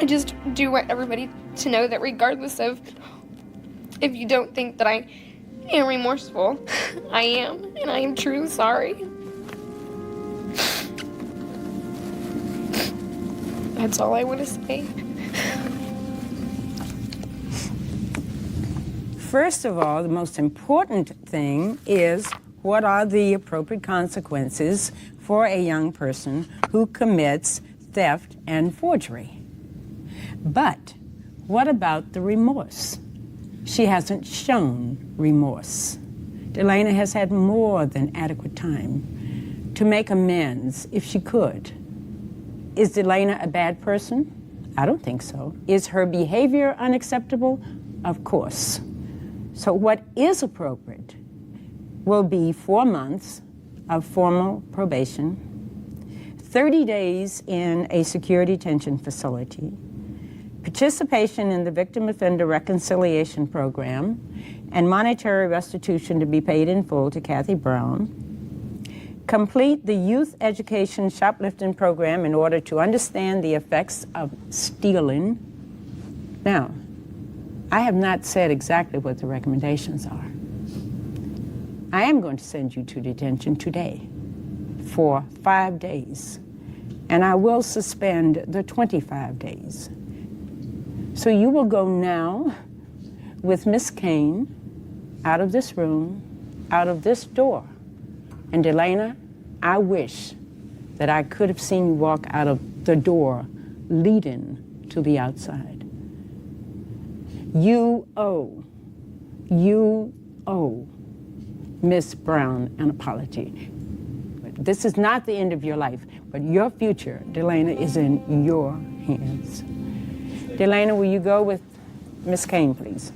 just do want everybody to know that regardless of if you don't think that I am remorseful, I am, and I am truly sorry. That's all I want to say. First of all, the most important thing is what are the appropriate consequences for a young person who commits theft and forgery. But what about the remorse? She hasn't shown remorse. Delana has had more than adequate time to make amends if she could. Is Delana a bad person? I don't think so. Is her behavior unacceptable? Of course. So what is appropriate will be 4 months of formal probation, 30 days in a secure detention facility, participation in the Victim Offender Reconciliation Program, and monetary restitution to be paid in full to Kathy Brown, Complete the youth education shoplifting program in order to understand the effects of stealing. Now, I have not said exactly what the recommendations are. I am going to send you to detention today for 5 days, and I will suspend the 25 days. So you will go now with Miss Kane out of this room, out of this door. And Delana, I wish that I could have seen you walk out of the door leading to the outside. You owe Miss Brown an apology. This is not the end of your life, but your future, Delana, is in your hands. Delana, will you go with Miss Kane, please?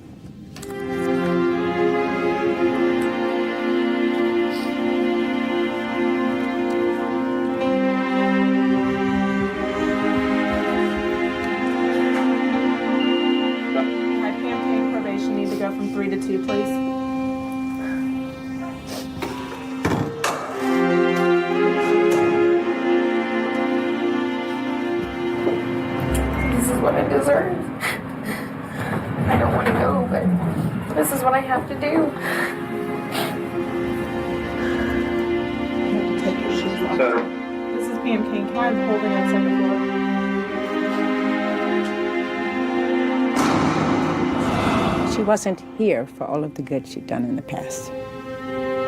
From 3 to 2, please. This is what I deserve. I don't want to go, but this is what I have to do. Take your shoes off. This is Pam King. Can I have holding on second floor? She wasn't here for all of the good she'd done in the past.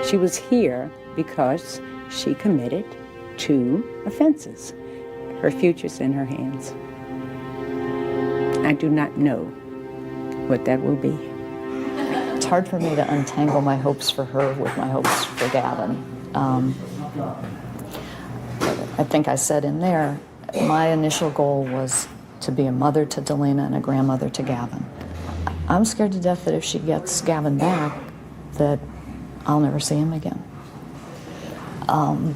She was here because she committed 2 offenses. Her future's in her hands. I do not know what that will be. It's hard for me to untangle my hopes for her with my hopes for Gavin. I think I said in there, my initial goal was to be a mother to Delana and a grandmother to Gavin. I'm scared to death that if she gets Gavin back, that I'll never see him again. And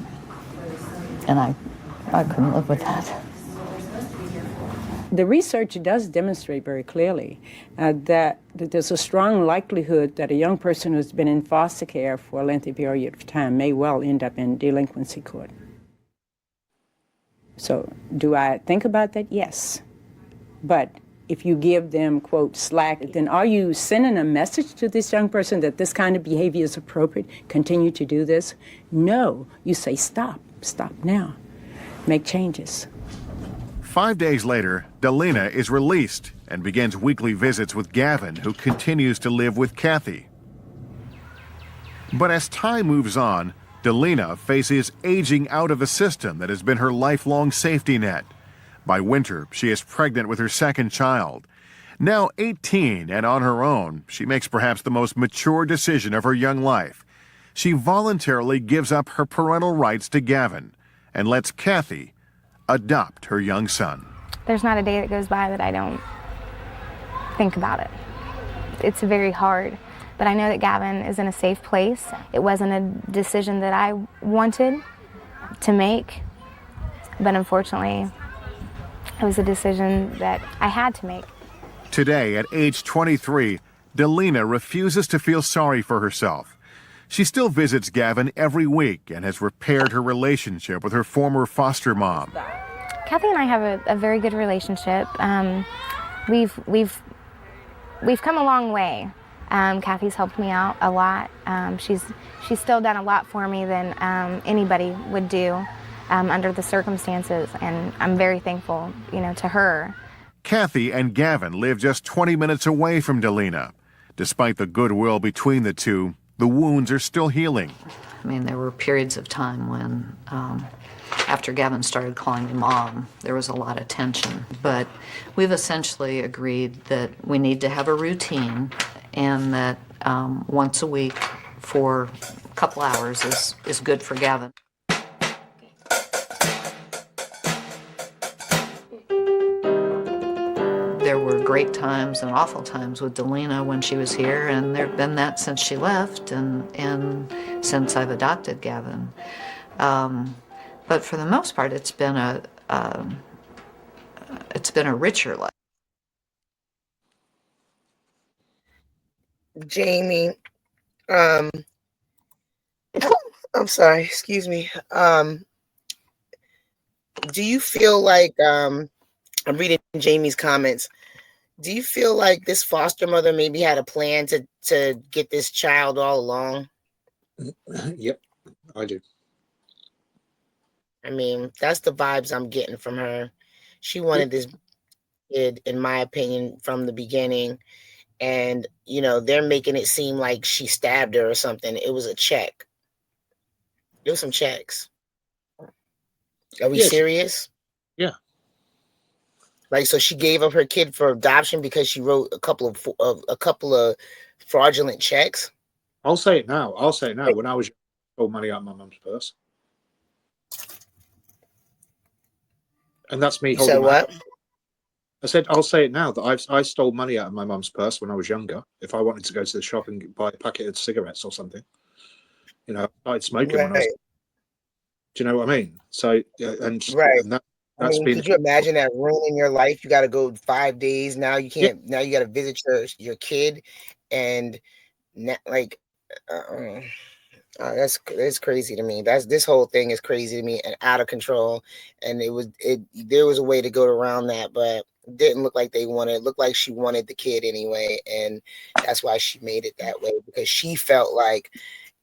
I couldn't live with that. The research does demonstrate very clearly that there's a strong likelihood that a young person who's been in foster care for a lengthy period of time may well end up in delinquency court. So do I think about that? Yes. But if you give them, quote, slack, then are you sending a message to this young person that this kind of behavior is appropriate? Continue to do this? No. You say, stop now. Make changes. 5 days later, Delana is released and begins weekly visits with Gavin, who continues to live with Kathy. But as time moves on, Delana faces aging out of a system that has been her lifelong safety net. By winter, she is pregnant with her second child. Now 18 and on her own, she makes perhaps the most mature decision of her young life. She voluntarily gives up her parental rights to Gavin and lets Kathy adopt her young son. There's not a day that goes by that I don't think about it. It's very hard, but I know that Gavin is in a safe place. It wasn't a decision that I wanted to make, but unfortunately, it was a decision that I had to make. Today, at age 23, Delana refuses to feel sorry for herself. She still visits Gavin every week and has repaired her relationship with her former foster mom. Kathy and I have a very good relationship. We've come a long way. Kathy's helped me out a lot. She's still done a lot for me than anybody would do under the circumstances, and I'm very thankful, to her. Kathy and Gavin live just 20 minutes away from Delana. Despite the goodwill between the two, the wounds are still healing. I mean, there were periods of time when, after Gavin started calling me Mom, there was a lot of tension. But we've essentially agreed that we need to have a routine, and that once a week for a couple hours is good for Gavin. There were great times and awful times with Delana when she was here, and there have been that since she left and since I've adopted Gavin. But for the most part, it's been a richer life. Jamie, I'm sorry, excuse me. Do you feel like I'm reading Jamie's comments? Do you feel like this foster mother maybe had a plan to get this child all along? Yep, I do. I mean, that's the vibes I'm getting from her. She wanted this kid, in my opinion, from the beginning. And, they're making it seem like she stabbed her or something. It was a check. It was some checks. Are we serious? Yeah. Like, so she gave up her kid for adoption because she wrote a couple of fraudulent checks. I'll say it now. When I was young, I stole money out of my mum's purse, and that's me You holding said my. what? I said I'll say it now that I stole money out of my mum's purse when I was younger. If I wanted to go to the shop and buy a packet of cigarettes or something, I started smoking when I was. Right. Do you know what I mean? So and Right. that I that's mean, been. could you imagine that ruining your life? You got to go 5 days. Now you Yeah. can't. Now you got to visit your kid, and like, uh, that's crazy to me. This whole thing is crazy to me and out of control. And there was a way to go around that, but it didn't look like they wanted. It looked like she wanted the kid anyway, and that's why she made it that way, because she felt like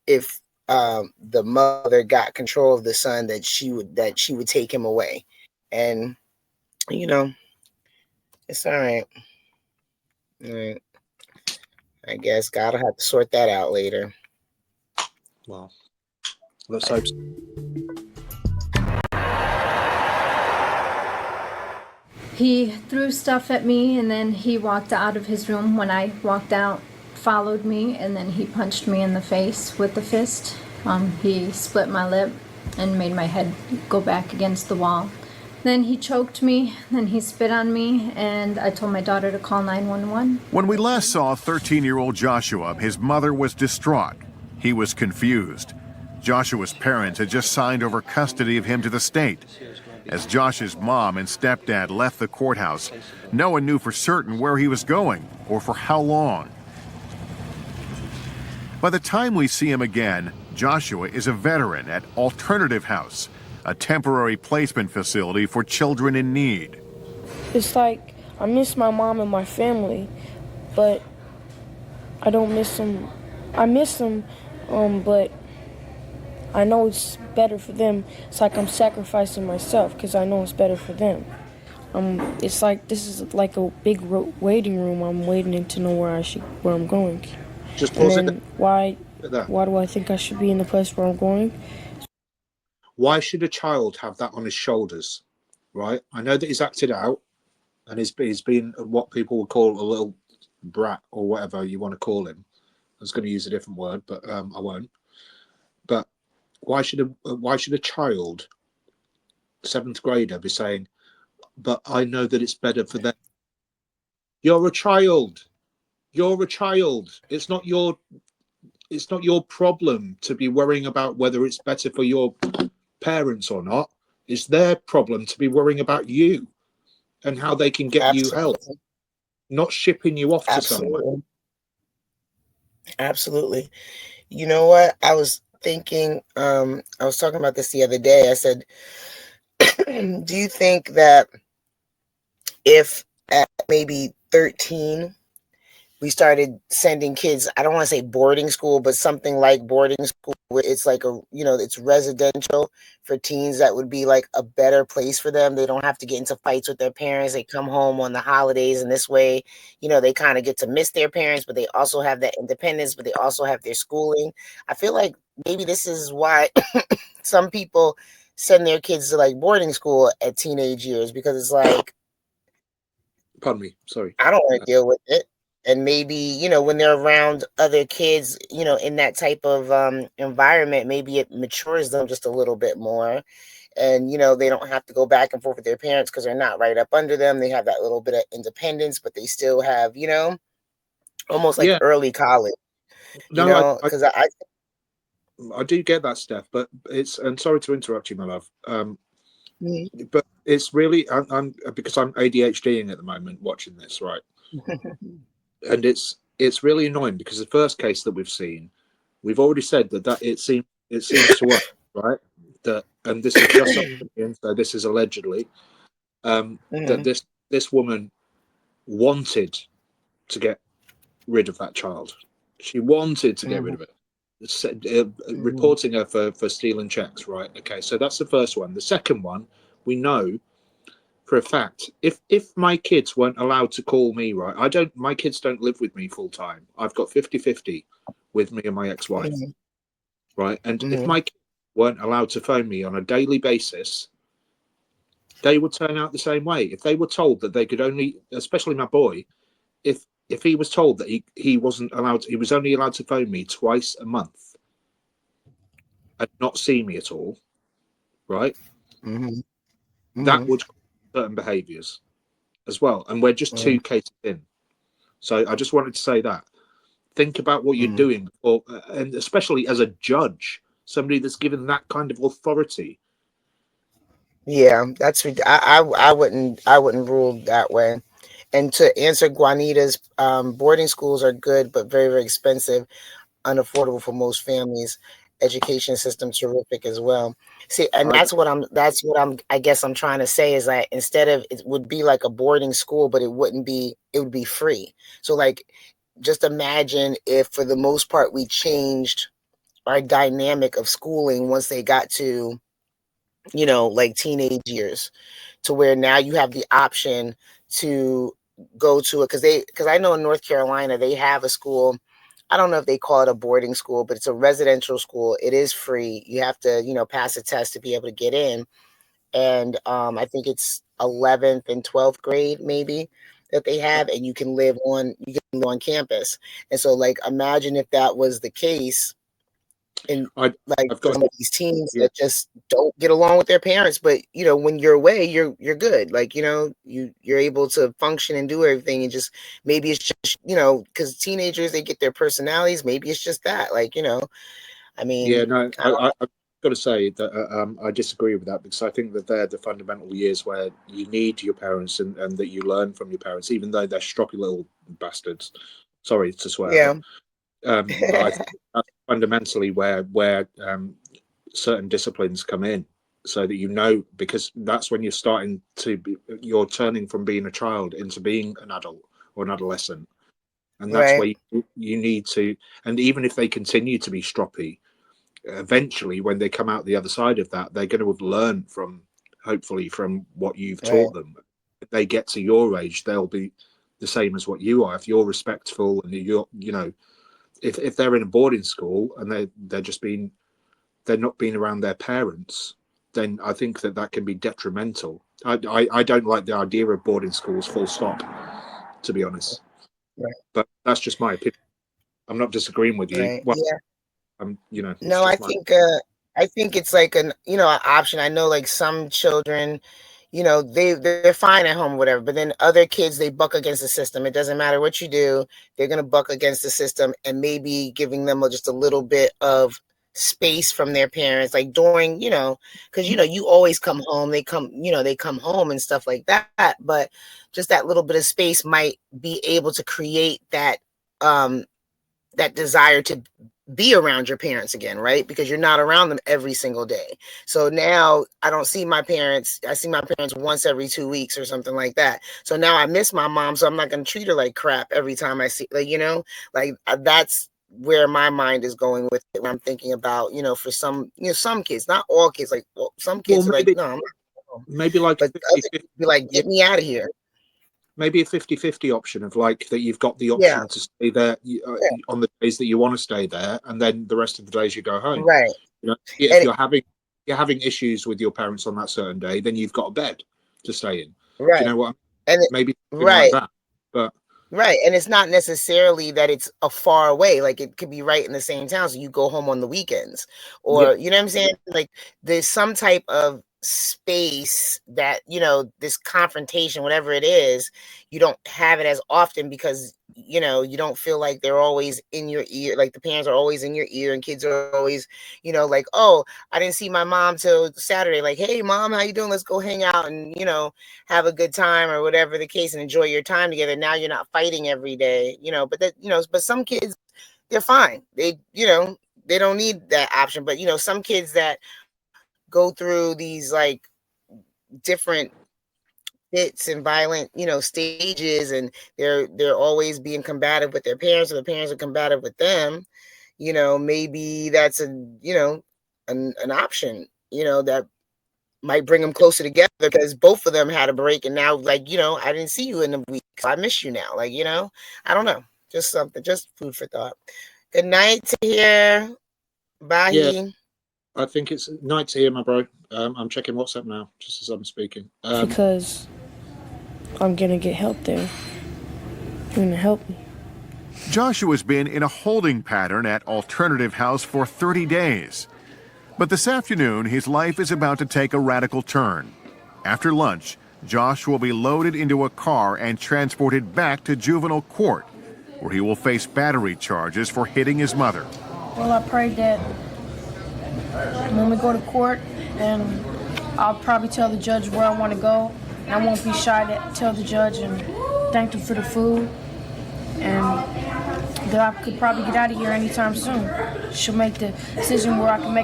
if the mother got control of the son, that she would take him away. And it's all right. All right. I guess God will have to sort that out later. Well, let's hope so. He threw stuff at me, and then he walked out of his room. When I walked out, followed me, and then he punched me in the face with the fist. He split my lip and made my head go back against the wall. Then he choked me, then he spit on me, and I told my daughter to call 911. When we last saw 13-year-old Joshua, his mother was distraught. He was confused. Joshua's parents had just signed over custody of him to the state. As Josh's mom and stepdad left the courthouse, no one knew for certain where he was going or for how long. By the time we see him again, Joshua is a veteran at Alternative House, a temporary placement facility for children in need. It's like I miss my mom and my family, but I don't miss them. I miss them, but I know it's better for them. It's like I'm sacrificing myself because I know it's better for them. It's like this is like a big waiting room. I'm waiting to know where I'm going. Just pause it. Why do I think I should be in the place where I'm going? Why should a child have that on his shoulders, right? I know that he's acted out and he's been what people would call a little brat or whatever you want to call him. I was going to use a different word, but I won't. But why should a child, 7th grader, be saying, but I know that it's better for them? You're a child. You're a child. It's not your problem to be worrying about whether it's better for your parents or not. It's their problem to be worrying about you and how they can get you help, not shipping you off to somewhere. Absolutely. You know what? I was thinking, I was talking about this the other day. I said, do you think that if at maybe 13 we started sending kids, I don't want to say boarding school, but something like boarding school, where it's like it's residential for teens, that would be like a better place for them. They don't have to get into fights with their parents. They come home on the holidays, and this way, they kind of get to miss their parents, but they also have that independence, but they also have their schooling. I feel like maybe this is why some people send their kids to like boarding school at teenage years, because it's like, pardon me, sorry, I don't want to deal with it. And maybe, when they're around other kids, in that type of environment, maybe it matures them just a little bit more. And, they don't have to go back and forth with their parents because they're not right up under them. They have that little bit of independence, but they still have, almost like early college. Because I do get that, Steph, but and sorry to interrupt you, my love. But it's really, I'm because I'm ADHDing at the moment watching this, right? And it's really annoying because the first case that we've seen, we've already said that it seems it seems to us, right, that, and this is just opinion, so this is allegedly, that this woman wanted to get rid of that child. She wanted to get rid of it. Reporting her for stealing checks, right? Okay, so that's the first one. The second one, we know for a fact, if my kids weren't allowed to call me, right, my kids don't live with me full time. I've got 50-50 with me and my ex-wife, right? And if my kids weren't allowed to phone me on a daily basis, they would turn out the same way. If they were told that they could only, especially my boy, if he was told that he wasn't allowed, he was only allowed to phone me twice a month and not see me at all, right? That would certain behaviours as well. And we're just 2 cases in. So I just wanted to say that. Think about what you're doing, and especially as a judge, somebody that's given that kind of authority. Yeah, I wouldn't rule that way. And to answer Juanita's, boarding schools are good, but very, very expensive, unaffordable for most families. Education system terrific as well. See, and that's what I guess I'm trying to say is that instead of, it would be like a boarding school, but it would be free. So like, just imagine if for the most part we changed our dynamic of schooling once they got to, like teenage years, to where now you have the option to go to it, because I know in North Carolina they have a school. I don't know if they call it a boarding school, but it's a residential school. It is free. You have to, pass a test to be able to get in. And I think it's 11th and 12th grade maybe that they have, and you can live on campus. And so like, imagine if that was the case. And like some of these teens that just don't get along with their parents, but when you're away, you're good. Like, you're able to function and do everything, and just maybe it's just, because teenagers, they get their personalities. Maybe it's just that, like, I mean, Yeah, no, I've got to say that I disagree with that, because I think that they're the fundamental years where you need your parents, and that you learn from your parents, even though they're stroppy little bastards. Sorry to swear, yeah. but I think that's fundamentally where certain disciplines come in, so that because that's when you're turning from being a child into being an adult or an adolescent, and that's where you need to. And even if they continue to be stroppy, eventually when they come out the other side of that, they're going to have learned hopefully from what you've taught them. If they get to your age, they'll be the same as what you are. If you're respectful, and if they're in a boarding school and they're not being around their parents, then I think that can be detrimental. I don't like the idea of boarding schools, full stop, to be honest. But that's just my opinion. I'm not disagreeing with you. Right. Well, Yeah. it's No, just I think it's like an option. I know like some children, they're fine at home, whatever, but then other kids, they buck against the system. It doesn't matter what you do, they're gonna buck against the system, and maybe giving them just a little bit of space from their parents, like during, because you always come home, they come home and stuff like that. But just that little bit of space might be able to create that desire to be around your parents again, right? Because you're not around them every single day. So now I don't see my parents. I see my parents once every 2 weeks or something like that. So now I miss my mom. So I'm not going to treat her like crap every time I see, that's where my mind is going with it. When I'm thinking about, for some, some kids, not all kids, like some kids are like, no, I'm not. Maybe like, but others be like, get me out of here. Maybe a 50-50 option of like that you've got the option to stay there on the days that you want to stay there, and then the rest of the days you go home. Right. If you're having issues with your parents on that certain day, then you've got a bed to stay in. Right. Do you know what? Maybe right. like that. But right. And it's not necessarily that it's a far away. Like it could be right in the same town. So you go home on the weekends, or you know what I'm saying? Like there's some type of space that, this confrontation, whatever it is, you don't have it as often, because you don't feel like they're always in your ear, like the parents are always in your ear, and kids are always, like, oh, I didn't see my mom till Saturday, like, hey mom, how you doing, let's go hang out and have a good time, or whatever the case, and enjoy your time together. Now you're not fighting every day, but that, but some kids, they're fine. They don't need that option. But some kids that go through these like different fits and violent stages, and they're always being combative with their parents, or the parents are combative with them, maybe that's an option that might bring them closer together, because both of them had a break, and now I didn't see you in a week, so I miss you now. I don't know, just something, just food for thought. Good night to here. Bye. Yeah, I think it's night to hear, my bro. I'm checking WhatsApp now, just as I'm speaking. Because I'm gonna get help there. You're gonna help me. Joshua's been in a holding pattern at Alternative House for 30 days. But this afternoon, his life is about to take a radical turn. After lunch, Josh will be loaded into a car and transported back to juvenile court, where he will face battery charges for hitting his mother. Well, I pray that when we go to court, then I'll probably tell the judge where I want to go. And I won't be shy to tell the judge and thank them for the food. And that I could probably get out of here anytime soon. She'll make the decision where I can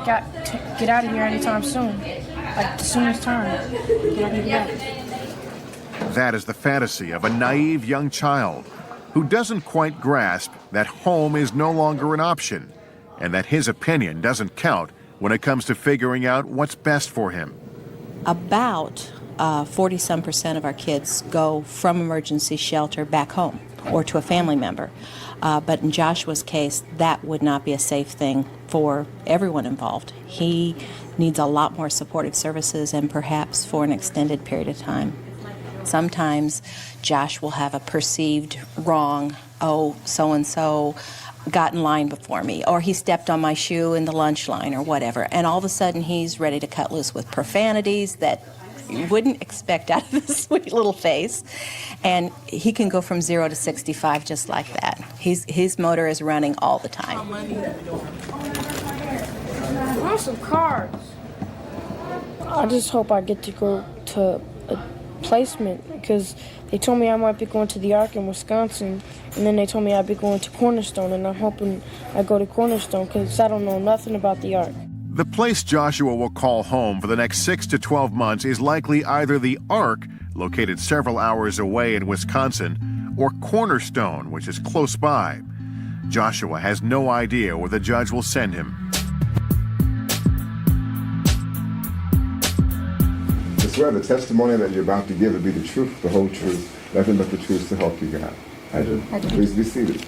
get out of here anytime soon. Like the soonest time. That is the fantasy of a naive young child who doesn't quite grasp that home is no longer an option, and that his opinion doesn't count when it comes to figuring out what's best for him. About 40-some% of our kids go from emergency shelter back home or to a family member. But in Joshua's case, that would not be a safe thing for everyone involved. He needs a lot more supportive services, and perhaps for an extended period of time. Sometimes Josh will have a perceived wrong, oh, so-and-so got in line before me, or he stepped on my shoe in the lunch line or whatever, and all of a sudden he's ready to cut loose with profanities that you wouldn't expect out of this sweet little face. And he can go from 0 to 65 just like that. His motor is running all the time. I want some cards. I just hope I get to go to a placement, because they told me I might be going to the Ark in Wisconsin, and then they told me I'd be going to Cornerstone, and I'm hoping I go to Cornerstone because I don't know nothing about the Ark. The place Joshua will call home for the next 6 to 12 months is likely either the Ark, located several hours away in Wisconsin, or Cornerstone, which is close by. Joshua has no idea where the judge will send him. I swear the testimony that you're about to give will be the truth, the whole truth, nothing but the truth to help you God. I do. Please be seated.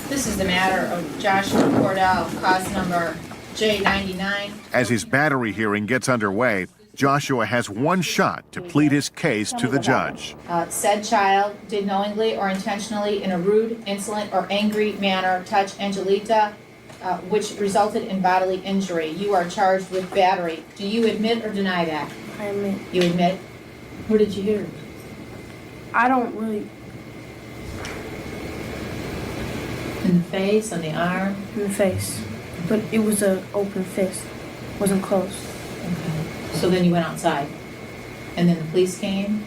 This is the matter of Joshua Cordell, cause number J99. As his battery hearing gets underway, Joshua has one shot to plead his case to the judge. Said child did knowingly or intentionally in a rude, insolent, or angry manner touch Angelita, which resulted in bodily injury. You are charged with battery. Do you admit or deny that? I admit. You admit? Where did you hear it? I don't really. In the face, on the arm? In the face. But it was an open fist. It wasn't closed. Okay. So then you went outside. And then the police came?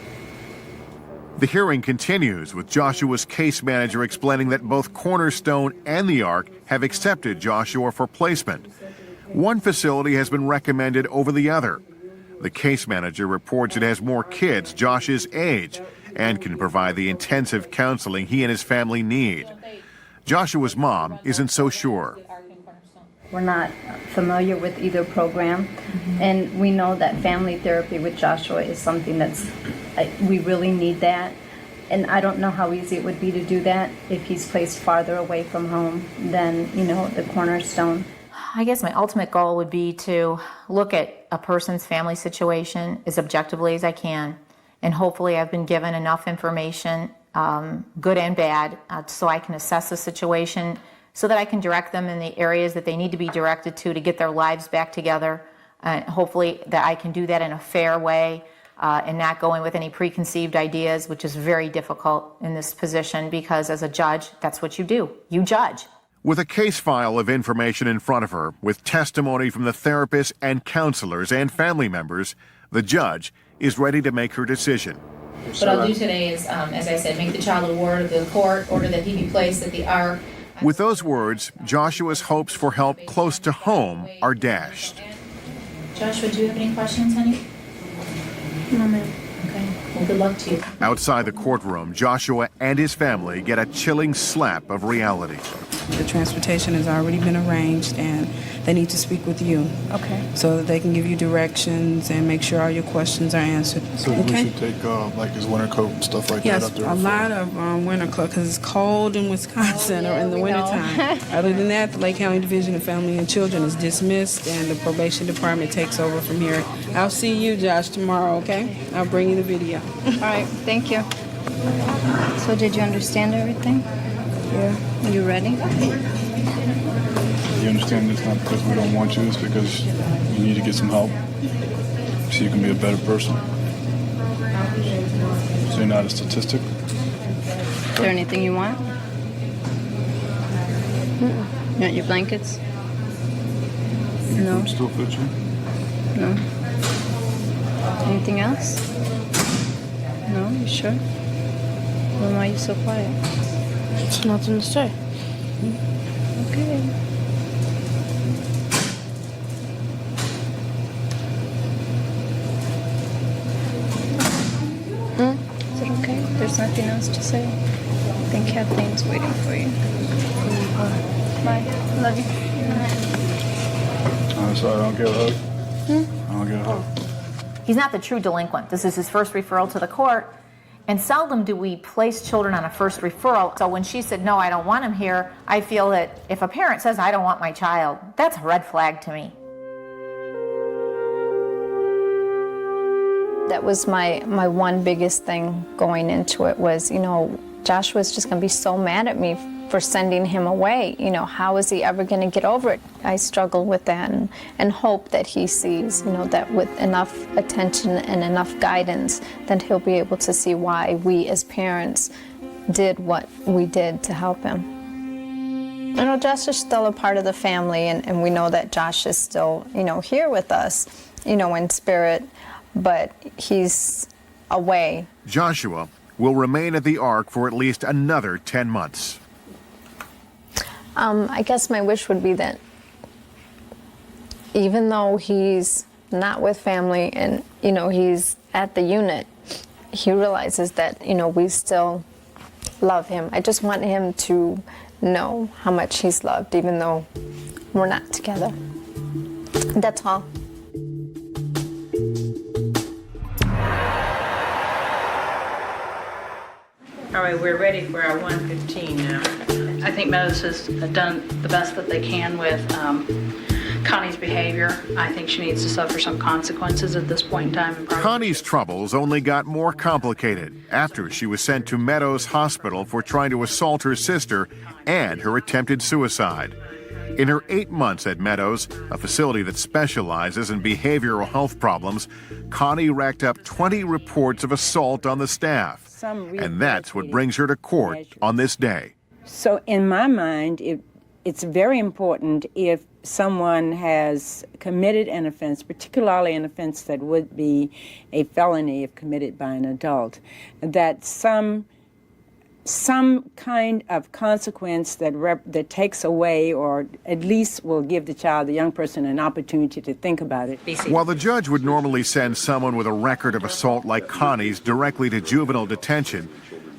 The hearing continues with Joshua's case manager explaining that both Cornerstone and the Ark have accepted Joshua for placement. One facility has been recommended over the other. The case manager reports it has more kids Josh's age and can provide the intensive counseling he and his family need. Joshua's mom isn't so sure. We're not familiar with either program, and we know that family therapy with Joshua is something that's, we really need that. And I don't know how easy it would be to do that if he's placed farther away from home than, the Cornerstone. I guess my ultimate goal would be to look at a person's family situation as objectively as I can, and hopefully I've been given enough information, good and bad, so I can assess the situation so that I can direct them in the areas that they need to be directed to get their lives back together. Hopefully that I can do that in a fair way and not go in with any preconceived ideas, which is very difficult in this position because as a judge, that's what you do. You judge. With a case file of information in front of her, with testimony from the therapists and counselors and family members, the judge is ready to make her decision. What I'll do today is, as I said, make the child aware of the court, order that he be placed at the Ark, With those words, Joshua's hopes for help close to home are dashed. Joshua, do you have any questions, honey? No, ma'am. Okay. Well, good luck to you. Outside the courtroom, Joshua and his family get a chilling slap of reality. The transportation has already been arranged, and they need to speak with you. Okay. So that they can give you directions and make sure all your questions are answered. So we should take like his winter coat and stuff like yes, that up there? Yes, a lot of winter clothes because it's cold in Wisconsin or in the wintertime. Other than that, the Lake County Division of Family and Children is dismissed, and the probation department takes over from here. I'll see you, Josh, tomorrow, okay? I'll bring you the video. All right, thank you. So did you understand everything? Yeah. Are you ready? You understand it's not because we don't want you, it's because you need to get some help so you can be a better person. So you're not a statistic? Is there anything you want? You want your blankets? No. Still fit you? No. Anything else? No, you sure? Then why are you so quiet? It's nothing to say. Okay. Is it okay? There's nothing else to say? I think Kathleen's waiting for you. Bye. Love you. I'm sorry, I don't get a hug. I don't get a hug. He's not the true delinquent. This is his first referral to the court, and seldom do we place children on a first referral. So when she said, no, I don't want him here, I feel that if a parent says, I don't want my child, that's a red flag to me. That was my one biggest thing going into it was, Joshua's just going to be so mad at me for sending him away. How is he ever going to get over it? I struggle with that and hope that he sees, that with enough attention and enough guidance, that he'll be able to see why we as parents did what we did to help him. Josh is still a part of the family, and we know that Josh is still, here with us, in spirit, but he's away. Joshua will remain at the Ark for at least another 10 months. I guess my wish would be that even though he's not with family and, he's at the unit, he realizes that, we still love him. I just want him to know how much he's loved, even though we're not together. That's all. All right, we're ready for our 115 now. I think Meadows has done the best that they can with Connie's behavior. I think she needs to suffer some consequences at this point in time. Connie's troubles only got more complicated after she was sent to Meadows Hospital for trying to assault her sister and her attempted suicide. In her 8 months at Meadows, a facility that specializes in behavioral health problems, Connie racked up 20 reports of assault on the staff. And that's what brings her to court on this day. So in my mind, it's very important if someone has committed an offense, particularly an offense that would be a felony if committed by an adult, that some kind of consequence that takes away or at least will give the young person an opportunity to think about it. While the judge would normally send someone with a record of assault like Connie's directly to juvenile detention,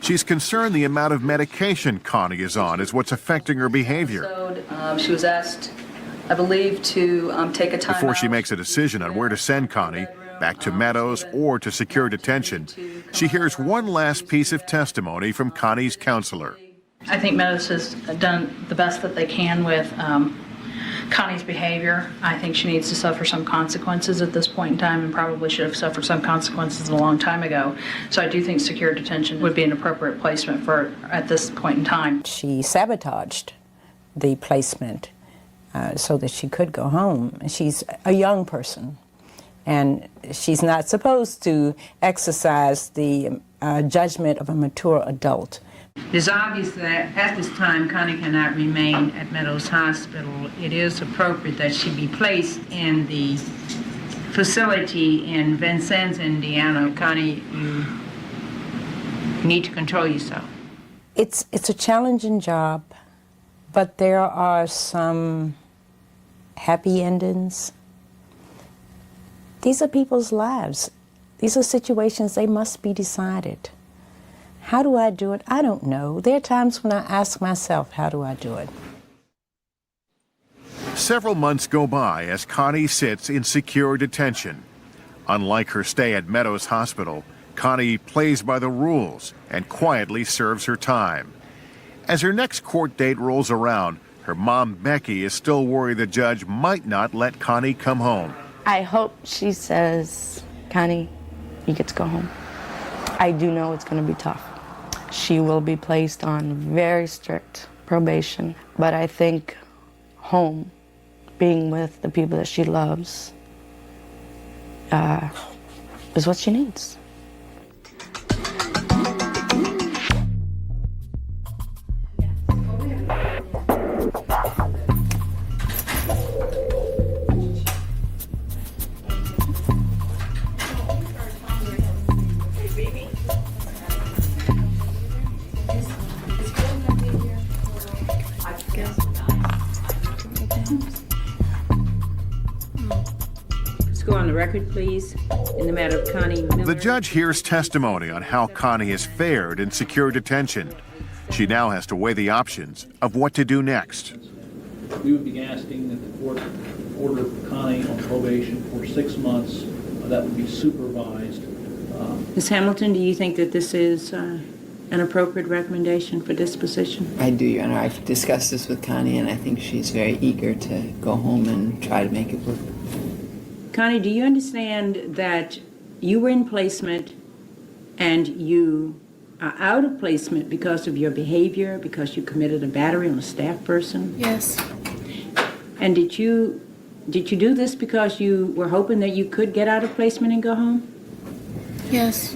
she's concerned the amount of medication Connie is on is what's affecting her behavior. She was asked, I believe, to take a time Before she makes a decision on where to send Connie, back to Meadows or to secure detention, she hears one last piece of testimony from Connie's counselor. I think Meadows has done the best that they can with Connie's behavior. I think she needs to suffer some consequences at this point in time and probably should have suffered some consequences a long time ago. So I do think secure detention would be an appropriate placement for her at this point in time. She sabotaged the placement so that she could go home. She's a young person, and she's not supposed to exercise the judgment of a mature adult. It is obvious that at this time Connie cannot remain at Meadows Hospital. It is appropriate that she be placed in the facility in Vincennes, Indiana. Connie, you need to control yourself. It's a challenging job. But there are some happy endings. These are people's lives. These are situations, they must be decided. How do I do it? I don't know. There are times when I ask myself, how do I do it? Several months go by as Connie sits in secure detention. Unlike her stay at Meadows Hospital, Connie plays by the rules and quietly serves her time. As her next court date rolls around, her mom, Becky, is still worried the judge might not let Connie come home. I hope she says, Connie, you get to go home. I do know it's going to be tough. She will be placed on very strict probation, but I think home, being with the people that she loves, is what she needs. Go on the record, please, in the matter of Connie Miller. The judge hears testimony on how Connie has fared in secure detention. She now has to weigh the options of what to do next. We would be asking that the court order Connie on probation for 6 months. That would be supervised. Ms. Hamilton, do you think that this is an appropriate recommendation for disposition? I do, Your Honor. I've discussed this with Connie, and I think she's very eager to go home and try to make it work. Connie, do you understand that you were in placement and you are out of placement because of your behavior, because you committed a battery on a staff person? Yes. And did you do this because you were hoping that you could get out of placement and go home? Yes.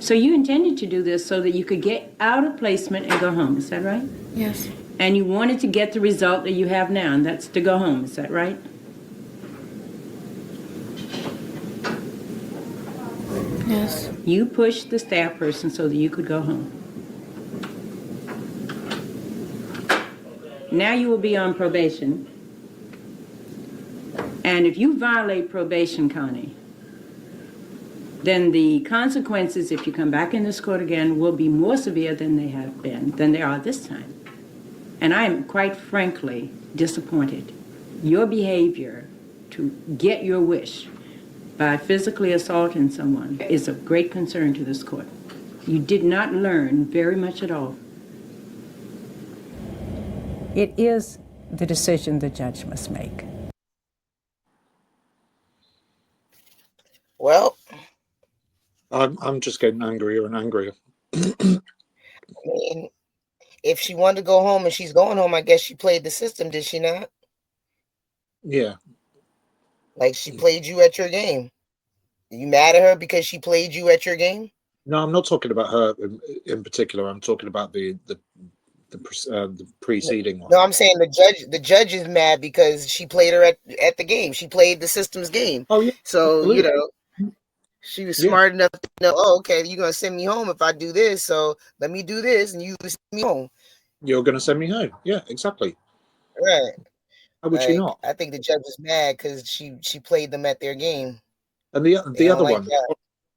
So you intended to do this so that you could get out of placement and go home, is that right? Yes. And you wanted to get the result that you have now, and that's to go home, is that right? Yes. You pushed the staff person so that you could go home. Now you will be on probation. And if you violate probation, Connie, then the consequences, if you come back in this court again, will be more severe than they have been, than they are this time. And I am quite frankly disappointed. Your behavior to get your wish by physically assaulting someone is of great concern to this court. You did not learn very much at all. It is the decision the judge must make. Well, I'm just getting angrier and angrier. I mean, if she wanted to go home and she's going home, I guess she played the system, did she not? Yeah. Like she played you at your game. You mad at her because she played you at your game? No, I'm not talking about her in particular. I'm talking about the preceding one. No, I'm saying the judge is mad because she played her at the game. She played the system's game. Oh yeah. So Absolutely. She was smart enough to know, oh, okay, you're gonna send me home if I do this, so let me do this and you send me home. You're gonna send me home. Yeah, exactly. Right. How would you not? I think the judge is mad because she played them at their game. And the other one that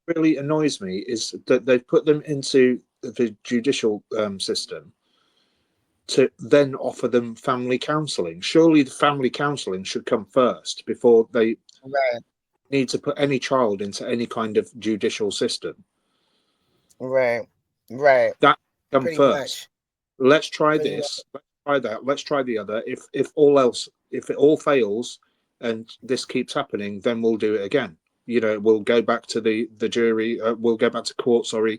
really annoys me is that they've put them into the judicial system to then offer them family counselling. Surely the family counselling should come first before they need to put any child into any kind of judicial system. Right. That come Pretty first. much. Let's try this. Let's try that. Let's try the other. If it all fails and this keeps happening, then we'll do it again. We'll go back to the jury. We'll go back to court. Sorry.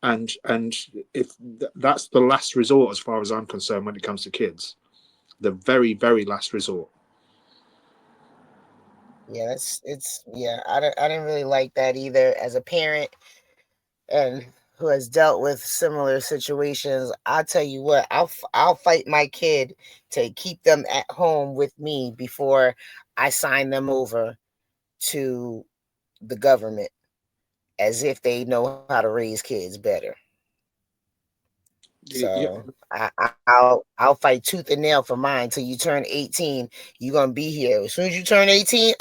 And if that's the last resort, as far as I'm concerned, when it comes to kids, the very, very last resort. Yeah, I didn't really like that either. As a parent and who has dealt with similar situations, I'll tell you what, I'll fight my kid to keep them at home with me before I sign them over to the government, as if they know how to raise kids better. So I'll fight tooth and nail for mine till you turn 18. You're gonna be here. As soon as you turn 18,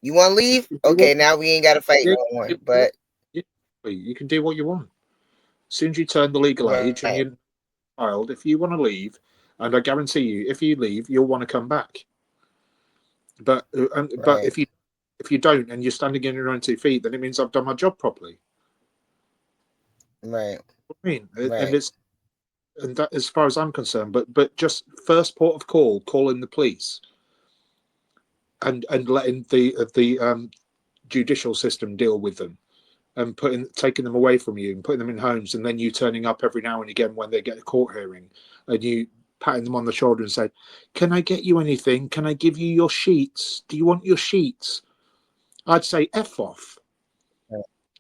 you want to leave? Okay, now we ain't got to fight no more. But you can do what you want. As soon as you turn the legal age and you're a child, if you want to leave, and I guarantee you, if you leave, you'll want to come back. But if you don't and you're standing on your own 2 feet, then it means I've done my job properly. Right. I mean, and that, as far as I'm concerned, but just first port of call, calling the police, and letting the judicial system deal with them, and taking them away from you and putting them in homes, and then you turning up every now and again when they get a court hearing, and you patting them on the shoulder and say, "Can I get you anything? Can I give you your sheets? Do you want your sheets?" I'd say F off.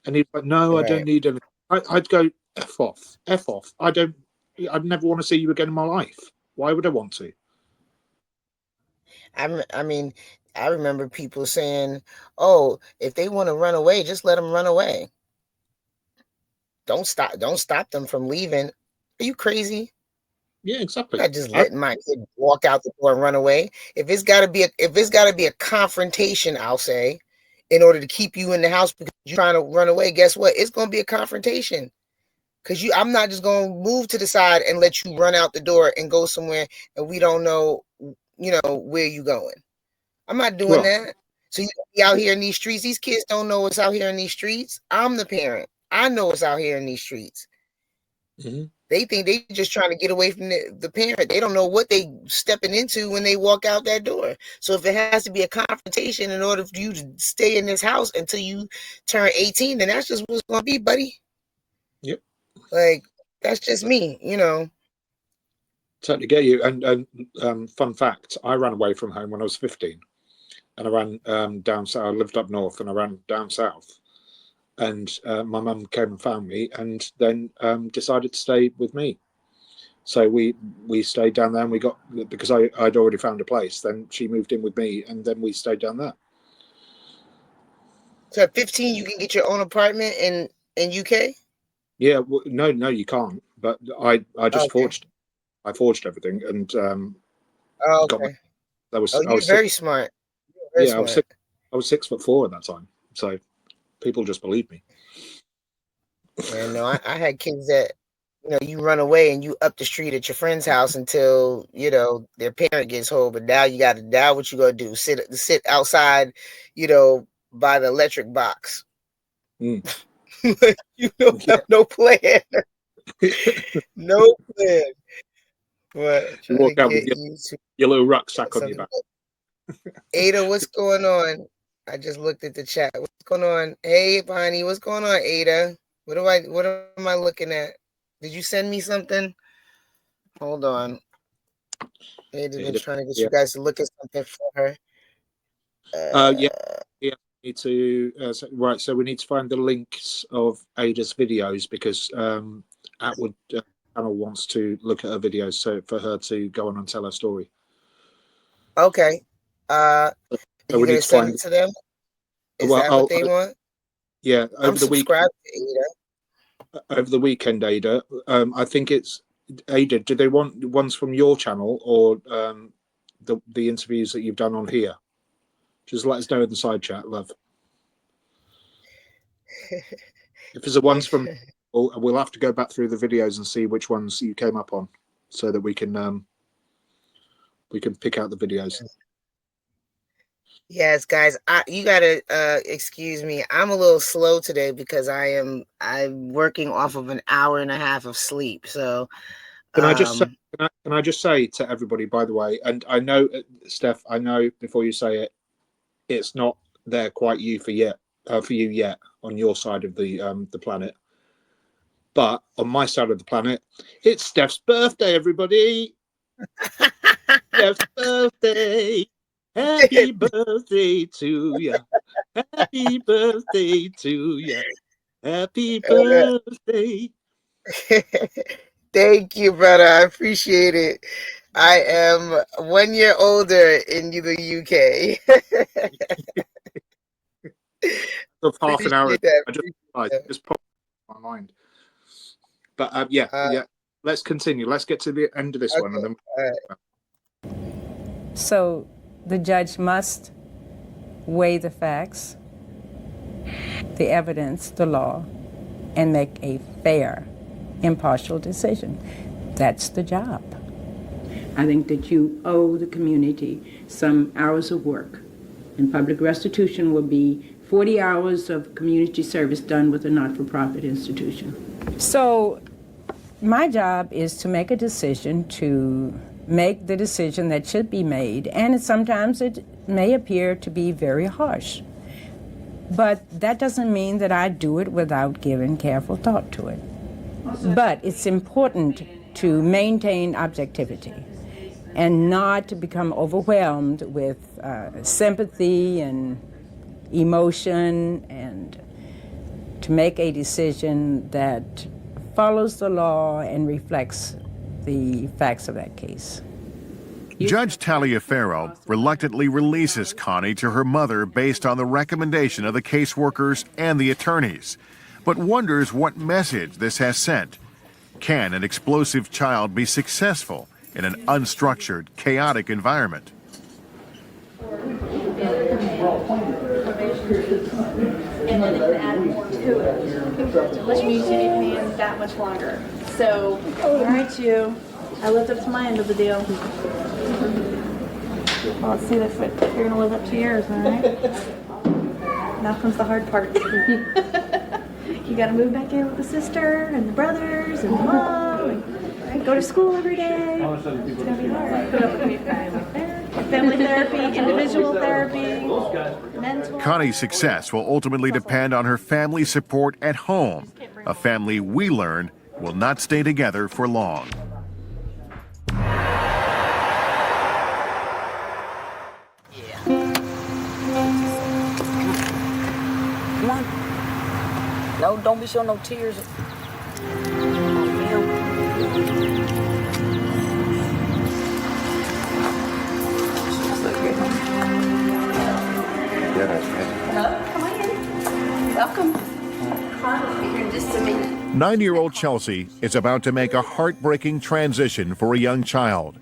And he'd be like, "No, I don't need anything." I'd go, F off, F off. I'd never want to see you again in my life. Why would I want to? I mean, I remember people saying, "Oh, if they want to run away, just let them run away. Don't stop them from leaving." Are you crazy? Yeah, exactly. I'm not just letting my kid walk out the door and run away. If it's got to be a confrontation, I'll say, in order to keep you in the house because you're trying to run away. Guess what? It's going to be a confrontation. Because I'm not just going to move to the side and let you run out the door and go somewhere and we don't know, where you going. I'm not doing that. So you be out here in these streets. These kids don't know what's out here in these streets. I'm the parent. I know what's out here in these streets. Mm-hmm. They think they just trying to get away from the parent. They don't know what they stepping into when they walk out that door. So if it has to be a confrontation in order for you to stay in this house until you turn 18, then that's just what's going to be, buddy. Yep. Like, that's just me, Totally get you. And fun fact, I ran away from home when I was 15, and I ran down south. I lived up north, and I ran down south. And my mum came and found me, and then decided to stay with me. So we stayed down there, and we got, because I'd already found a place. Then she moved in with me, and then we stayed down there. So at 15, you can get your own apartment in UK? Yeah, no, you can't. But I just forged everything, and got my. You're very smart. Yeah, I was 6'4" at that time, so people just believed me. Yeah, no, I had kids that, you run away and you up the street at your friend's house until, their parent gets home. But now what you gonna do? Sit outside, by the electric box. You don't have no plan. No plan. What? You walk out with your little rucksack on your back. Ada, what's going on? I just looked at the chat. What's going on? Hey, Bonnie, what's going on, Ada? What am I looking at? Did you send me something? Hold on. Ada's been trying to get you guys to look at something for her. Yeah. Need to right. So we need to find the links of Ada's videos, because Atwood channel wants to look at her videos, so for her to go on and tell her story. Okay. Are you gonna send it to them? Is that what they want? Yeah, I'm subscribed to Ada. Over the weekend, Ada. I think it's Ada. Do they want ones from your channel or the interviews that you've done on here? Just let us know in the side chat, love. If there's a ones from, we'll have to go back through the videos and see which ones you came up on, so that we can pick out the videos. Yes, guys, you gotta excuse me. I'm a little slow today because I'm working off of an hour and a half of sleep. So can I just say to everybody, by the way, and I know, Steph, I know before you say it, it's not there quite for you yet on your side of the planet, but on my side of the planet, it's Steph's birthday, everybody. Steph's birthday. Happy birthday to you. Happy birthday to you. Happy birthday. Thank you, brother. I appreciate it. I am 1 year older in the UK. So half an hour. I just popped in my mind. But yeah. let's continue. Let's get to the end of this one, and then. So the judge must weigh the facts, the evidence, the law, and make a fair, impartial decision. That's the job. I think that you owe the community some hours of work. And public restitution will be 40 hours of community service done with a not-for-profit institution. So my job is to make a decision, to make the decision that should be made, and sometimes it may appear to be very harsh. But that doesn't mean that I do it without giving careful thought to it. But it's important to maintain objectivity and not to become overwhelmed with sympathy and emotion, and to make a decision that follows the law and reflects the facts of that case. Judge Taliaferro reluctantly releases Connie to her mother based on the recommendation of the caseworkers and the attorneys, but wonders what message this has sent. Can an explosive child be successful in an unstructured, chaotic environment? And then it can add more to it, which means you need hands that much longer. So, all right, I lived up to my end of the deal. Well, let's see if you're gonna live up to yours, all right? Now comes the hard part. You gotta move back in with the sister and the brothers and the mom, and go to school every day. It's gonna be hard. Put up with family therapy, individual therapy, mental. Connie's success will ultimately depend on her family support at home, a family we learn will not stay together for long. Come on. No, don't be showing no tears. Welcome. I'll be here in just a minute. 9-year-old Chelsea is about to make a heartbreaking transition for a young child.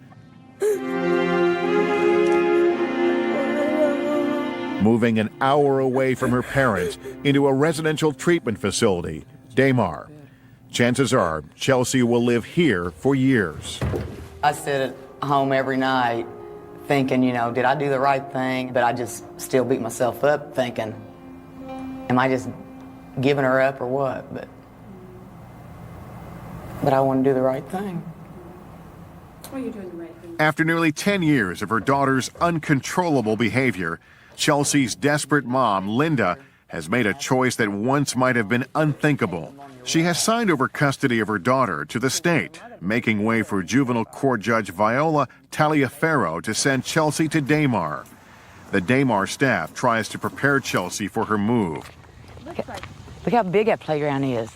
Moving an hour away from her parents into a residential treatment facility, Daymar. Chances are Chelsea will live here for years. I sit at home every night thinking, did I do the right thing? But I just still beat myself up thinking, am I just giving her up or what? But I want to do the right thing. Well, you're doing the right thing. After nearly 10 years of her daughter's uncontrollable behavior, Chelsea's desperate mom, Linda, has made a choice that once might have been unthinkable. She has signed over custody of her daughter to the state, making way for juvenile court judge Viola Taliaferro to send Chelsea to Daymar. The Daymar staff tries to prepare Chelsea for her move. Look how big that playground is.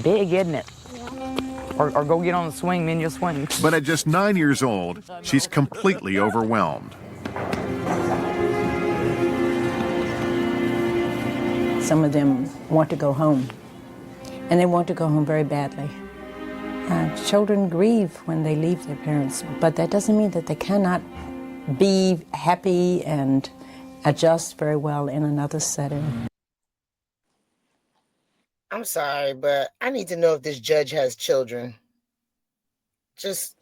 Big, isn't it? Or go get on the swing, then you'll swing. But at just 9 years old, she's completely overwhelmed. Some of them want to go home, and they want to go home very badly. Children grieve when they leave their parents, but that doesn't mean that they cannot be happy and adjust very well in another setting. I'm sorry, but I need to know if this judge has children. Just,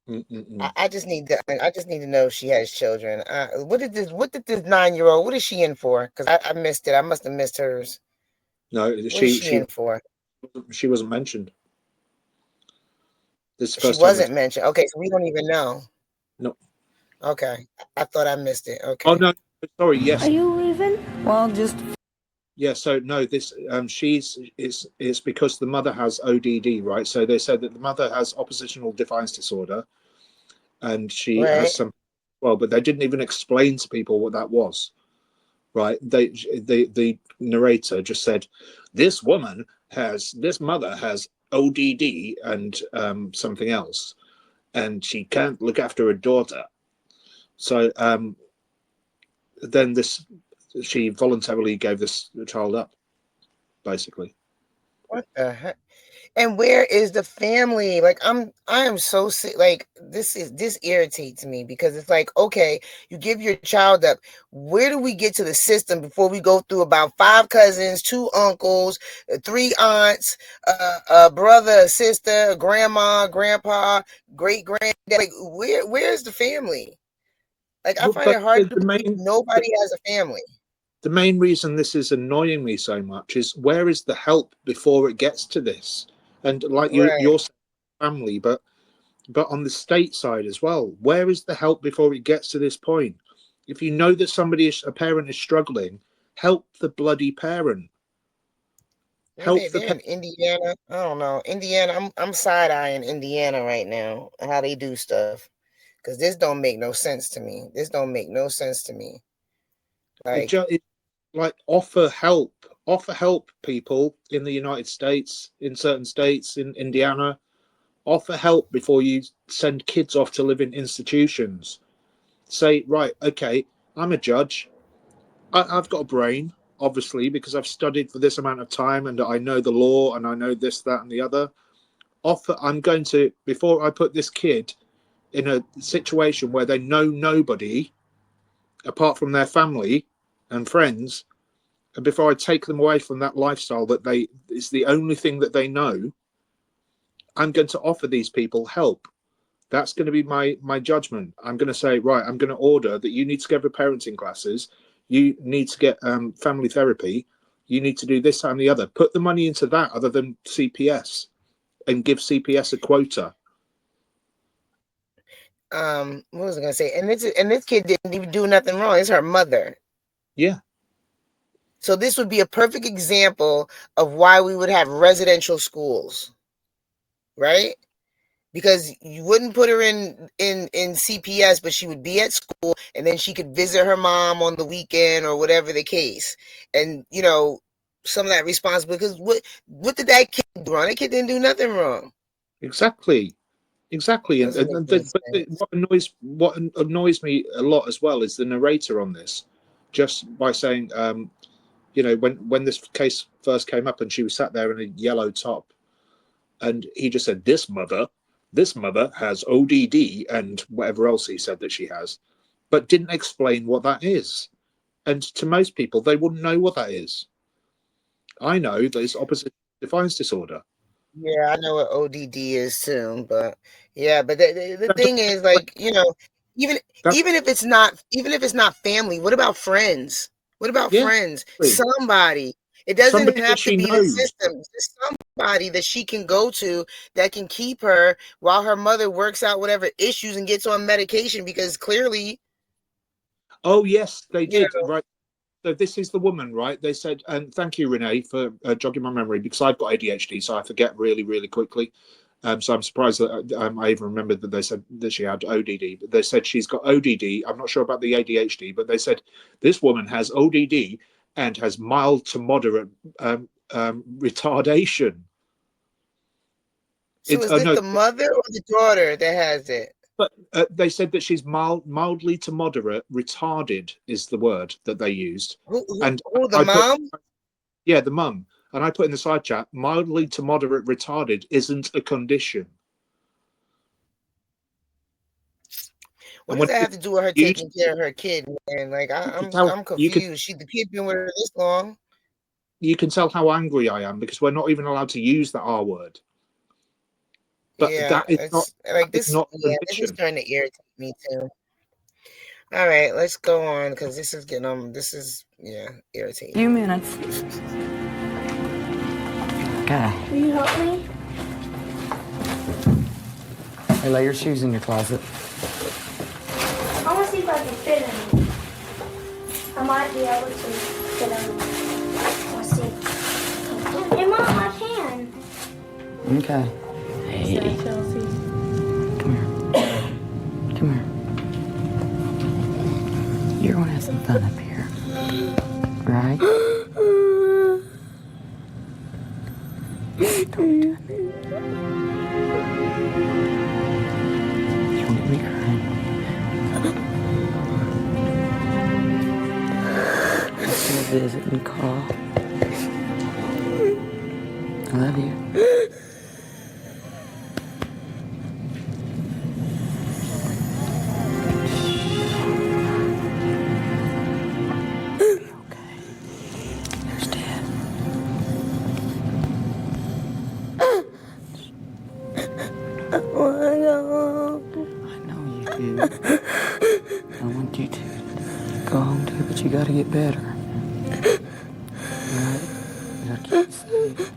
I just need to know if she has children. What did this 9-year-old? What is she in for? Because I missed it. I must have missed hers. No, What is she in for? She wasn't mentioned. This She wasn't mentioned. Okay, so we don't even know. No. Okay, I thought I missed it. Okay. Oh no, sorry. Yes. Are you leaving? Well, just. Yeah. So no, this it's because the mother has ODD, right? So they said that the mother has oppositional defiance disorder, and she has some. Well, but they didn't even explain to people what that was, right? The narrator just said, this mother has ODD and something else, and she can't look after her daughter. So then she voluntarily gave this child up, basically. What the heck? And where is the family? Like I am so sick. Like this irritates me because it's like, okay, you give your child up. Where do we get to the system before we go through about 5 cousins, 2 uncles, 3 aunts, a brother, a sister, a grandma, grandpa, great granddad? Like where's the family? Like I find But it hard to the believe main nobody has a family. the main reason this is annoying me so much is where is the help before it gets to this? And like Right. your family, but on the state side as well, where is the help before it gets to this point? If you know that a parent is struggling, help the bloody parent. Help the They're in parent. Indiana. I don't know. Indiana, I'm side eyeing Indiana right now, how they do stuff. Because this don't make no sense to me. This don't make no sense to me. Like Like offer help people in the United States, in certain states, in Indiana. Offer help before you send kids off to live in institutions. Say, right, okay, I'm a judge. I've got a brain, obviously, because I've studied for this amount of time and I know the law and I know this, that, and the other. I'm going to, before I put this kid in a situation where they know nobody apart from their family and friends, and before I take them away from that lifestyle that is the only thing that they know, I'm going to offer these people help. That's going to be my judgment. I'm going to say, right, I'm going to order that you need to go for parenting classes, you need to get family therapy, you need to do this and the other. Put the money into that other than CPS, and give CPS a quota. What was I gonna say? And this kid didn't even do nothing wrong. It's her mother. Yeah. So this would be a perfect example of why we would have residential schools, right? Because you wouldn't put her in CPS, but she would be at school, and then she could visit her mom on the weekend or whatever the case. And some of that responsibility. Because what did that kid do wrong? That kid didn't do nothing wrong. Exactly. And what annoys me a lot as well is the narrator on this, just by saying, when this case first came up and she was sat there in a yellow top, and he just said, this mother has ODD and whatever else he said that she has, but didn't explain what that is. And to most people, they wouldn't know what that is. I know that it's opposite defiance disorder. Yeah, I know what ODD is too, but yeah, but the thing is, like, even if it's not family, what about friends? What about Yeah, friends? exactly. Somebody. It doesn't Somebody that have to she be the knows. system. Just somebody that she can go to that can keep her while her mother works out whatever issues and gets on medication, because clearly. Oh yes, they did. Right. So this is the woman, right? They said, and thank you, Renee, for jogging my memory, because I've got ADHD, so I forget really, really quickly. So I'm surprised that I even remembered that they said that she had ODD. But they said she's got ODD. I'm not sure about the ADHD, but they said this woman has ODD and has mild to moderate retardation. So is this the mother or the daughter that has it? But they said that she's mildly to moderate retarded is the word that they used. Who the I mom? Yeah, the mum. And I put in the side chat, mildly to moderate retarded isn't a condition. What does that have to do with her taking care of her kid? And like, I'm confused. The kid been with her this long. You can tell how angry I am because we're not even allowed to use the R word. But yeah, that is not like this. This is starting to irritate me too. All right, let's go on because this is getting irritating. Few minutes. Okay. Will you help me? Hey, lay your shoes in your closet. I want to see if I can fit in them. I might be able to fit in them. Let's see. Hey, Mom, I can. Okay. Hey. Come here. Come here. You're going to have some fun up here. Right? Don't do it. You won't get me crying. Let's go visit and call. I love you. I want you to go home too, but you gotta get better. Alright? You gotta keep it safe.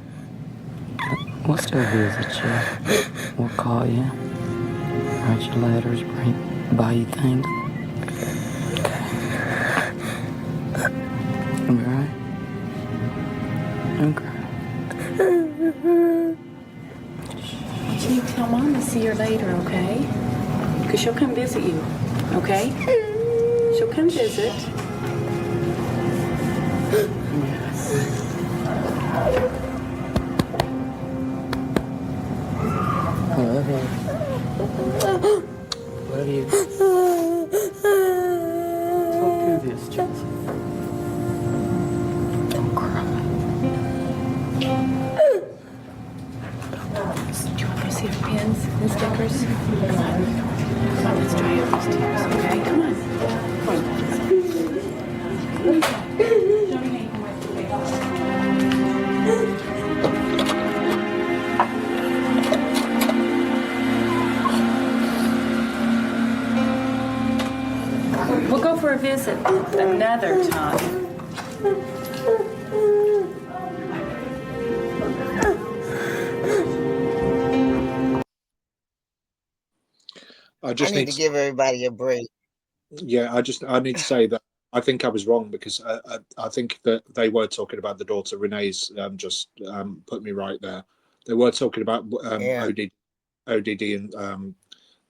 We'll still visit you. We'll call you. Write you letters, buy you things. You'll be right? Okay. You need to tell Mom to see her later, okay? Because she'll come visit you, okay? She'll come visit. I love you. Love you. Don't do this, Chelsea. Don't cry. Do you want to see her pins and stickers? Come on, let's dry out these tears, okay? Come on. We'll go for a visit another time. I just need to give everybody a break. Yeah, I need to say that I think I was wrong because I think that they were talking about the daughter. Renee's just put me right there. They were talking about ODD and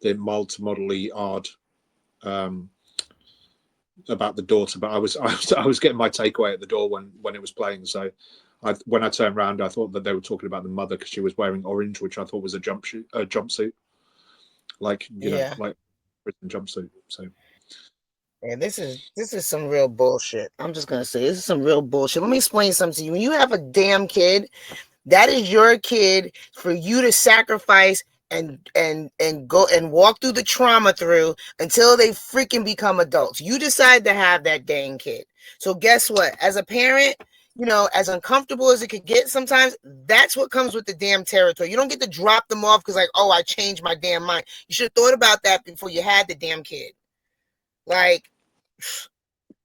the mild to moderately odd about the daughter, but I was getting my takeaway at the door when it was playing. So when I turned around, I thought that they were talking about the mother because she was wearing orange, which I thought was a jumpsuit, like like prison jumpsuit. So. Yeah, this is some real bullshit. I'm just gonna say this is some real bullshit. Let me explain something to you. When you have a damn kid, that is your kid for you to sacrifice and go and walk through the trauma through until they freaking become adults. You decide to have that dang kid. So guess what? As a parent, as uncomfortable as it could get sometimes, that's what comes with the damn territory. You don't get to drop them off because oh, I changed my damn mind. You should have thought about that before you had the damn kid. Like,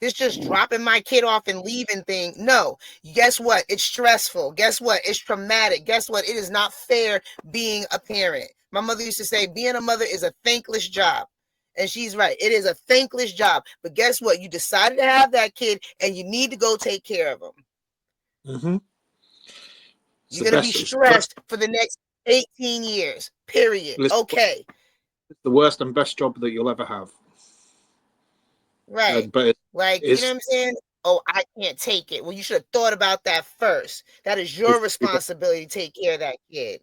this just dropping my kid off and leaving thing. No, guess what? It's stressful. Guess what? It's traumatic. Guess what? It is not fair being a parent. My mother used to say, being a mother is a thankless job. And she's right. It is a thankless job. But guess what? You decided to have that kid and you need to go take care of him. Mm-hmm. You're going to be stressed for the next 18 years, period. Okay. It's the worst and best job that you'll ever have. Right. But you know what I'm saying? Oh, I can't take it. Well, you should have thought about that first. That is your responsibility to take care of that kid.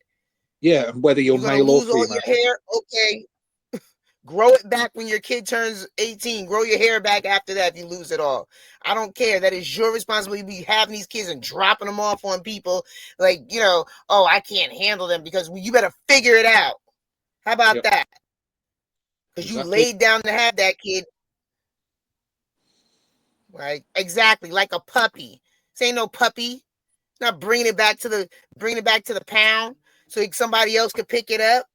Yeah, and whether you're male or female. All your hair, okay. Grow it back when your kid turns 18. Grow your hair back after that if you lose it all. I don't care. That is your responsibility to be having these kids and dropping them off on people. Like, oh, I can't handle them because you better figure it out. How about that? Because you laid down to have that kid. Right, exactly, like a puppy. This ain't no puppy. Not bringing it back to the pound so somebody else could pick it up.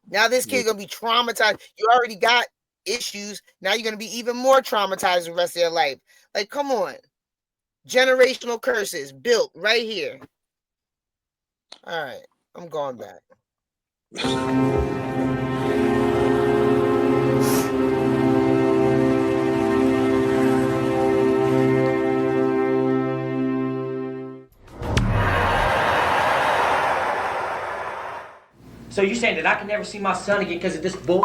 Now this kid gonna be traumatized. You already got issues. Now you're gonna be even more traumatized the rest of your life. Like, come on, generational curses built right here. All right, I'm going back. So you're saying that I can never see my son again because of this bull?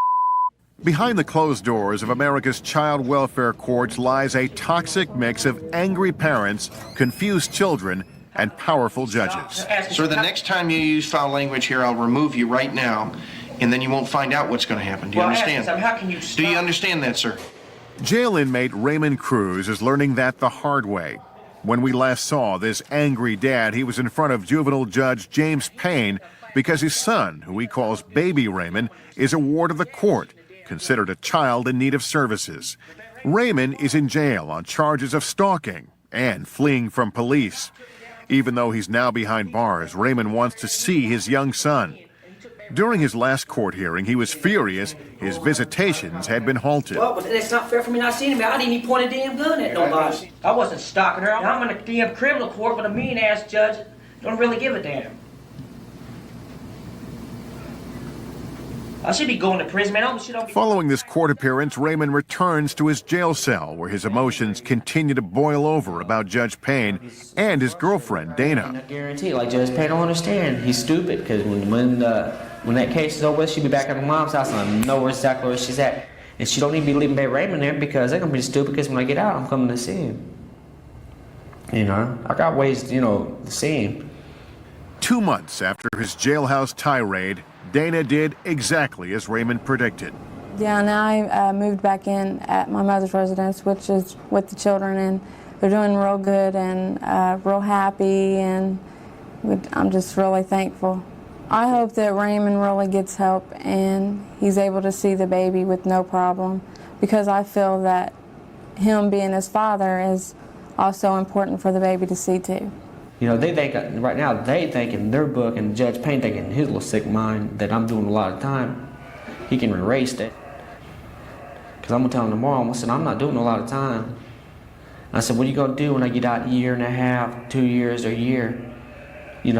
Behind the closed doors of America's child welfare courts lies a toxic mix of angry parents, confused children, and powerful judges. Sir, the next time you use foul language here, I'll remove you right now, and then you won't find out what's going to happen. Do you understand? How can you stop? Do you understand that, sir? Jail inmate Raymond Cruz is learning that the hard way. When we last saw this angry dad, he was in front of juvenile judge James Payne because his son, who he calls Baby Raymond, is a ward of the court, considered a child in need of services. Raymond is in jail on charges of stalking and fleeing from police. Even though he's now behind bars, Raymond wants to see his young son. During his last court hearing, he was furious his visitations had been halted. Well, but it's not fair for me not seeing him. I didn't even point a damn gun at nobody. I wasn't stalking her. I'm in a damn criminal court, but a mean-ass judge don't really give a damn. I should be going to prison, man. Following this court appearance, Raymond returns to his jail cell, where his emotions continue to boil over about Judge Payne and his girlfriend, Dana. I guarantee, like Judge Payne don't understand. He's stupid, because when that case is over, she'll be back at her mom's house, and I know exactly where she's at. And she don't need to be leaving baby Raymond there, because they're going to be stupid, because when I get out, I'm coming to see him. You know, I got ways, to see him. 2 months after his jailhouse tirade, Dana did exactly as Raymond predicted. Yeah, now I moved back in at my mother's residence, which is with the children, and they're doing real good and real happy, and I'm just really thankful. I hope that Raymond really gets help and he's able to see the baby with no problem, because I feel that him being his father is also important for the baby to see too. They think, right now, they think in their book, and Judge Payne thinking in his little sick mind that I'm doing a lot of time. He can erase that. Because I'm going to tell him tomorrow, I said, I'm not doing a lot of time. I said, what are you going to do when I get out a year and a half, 2 years, or a year? You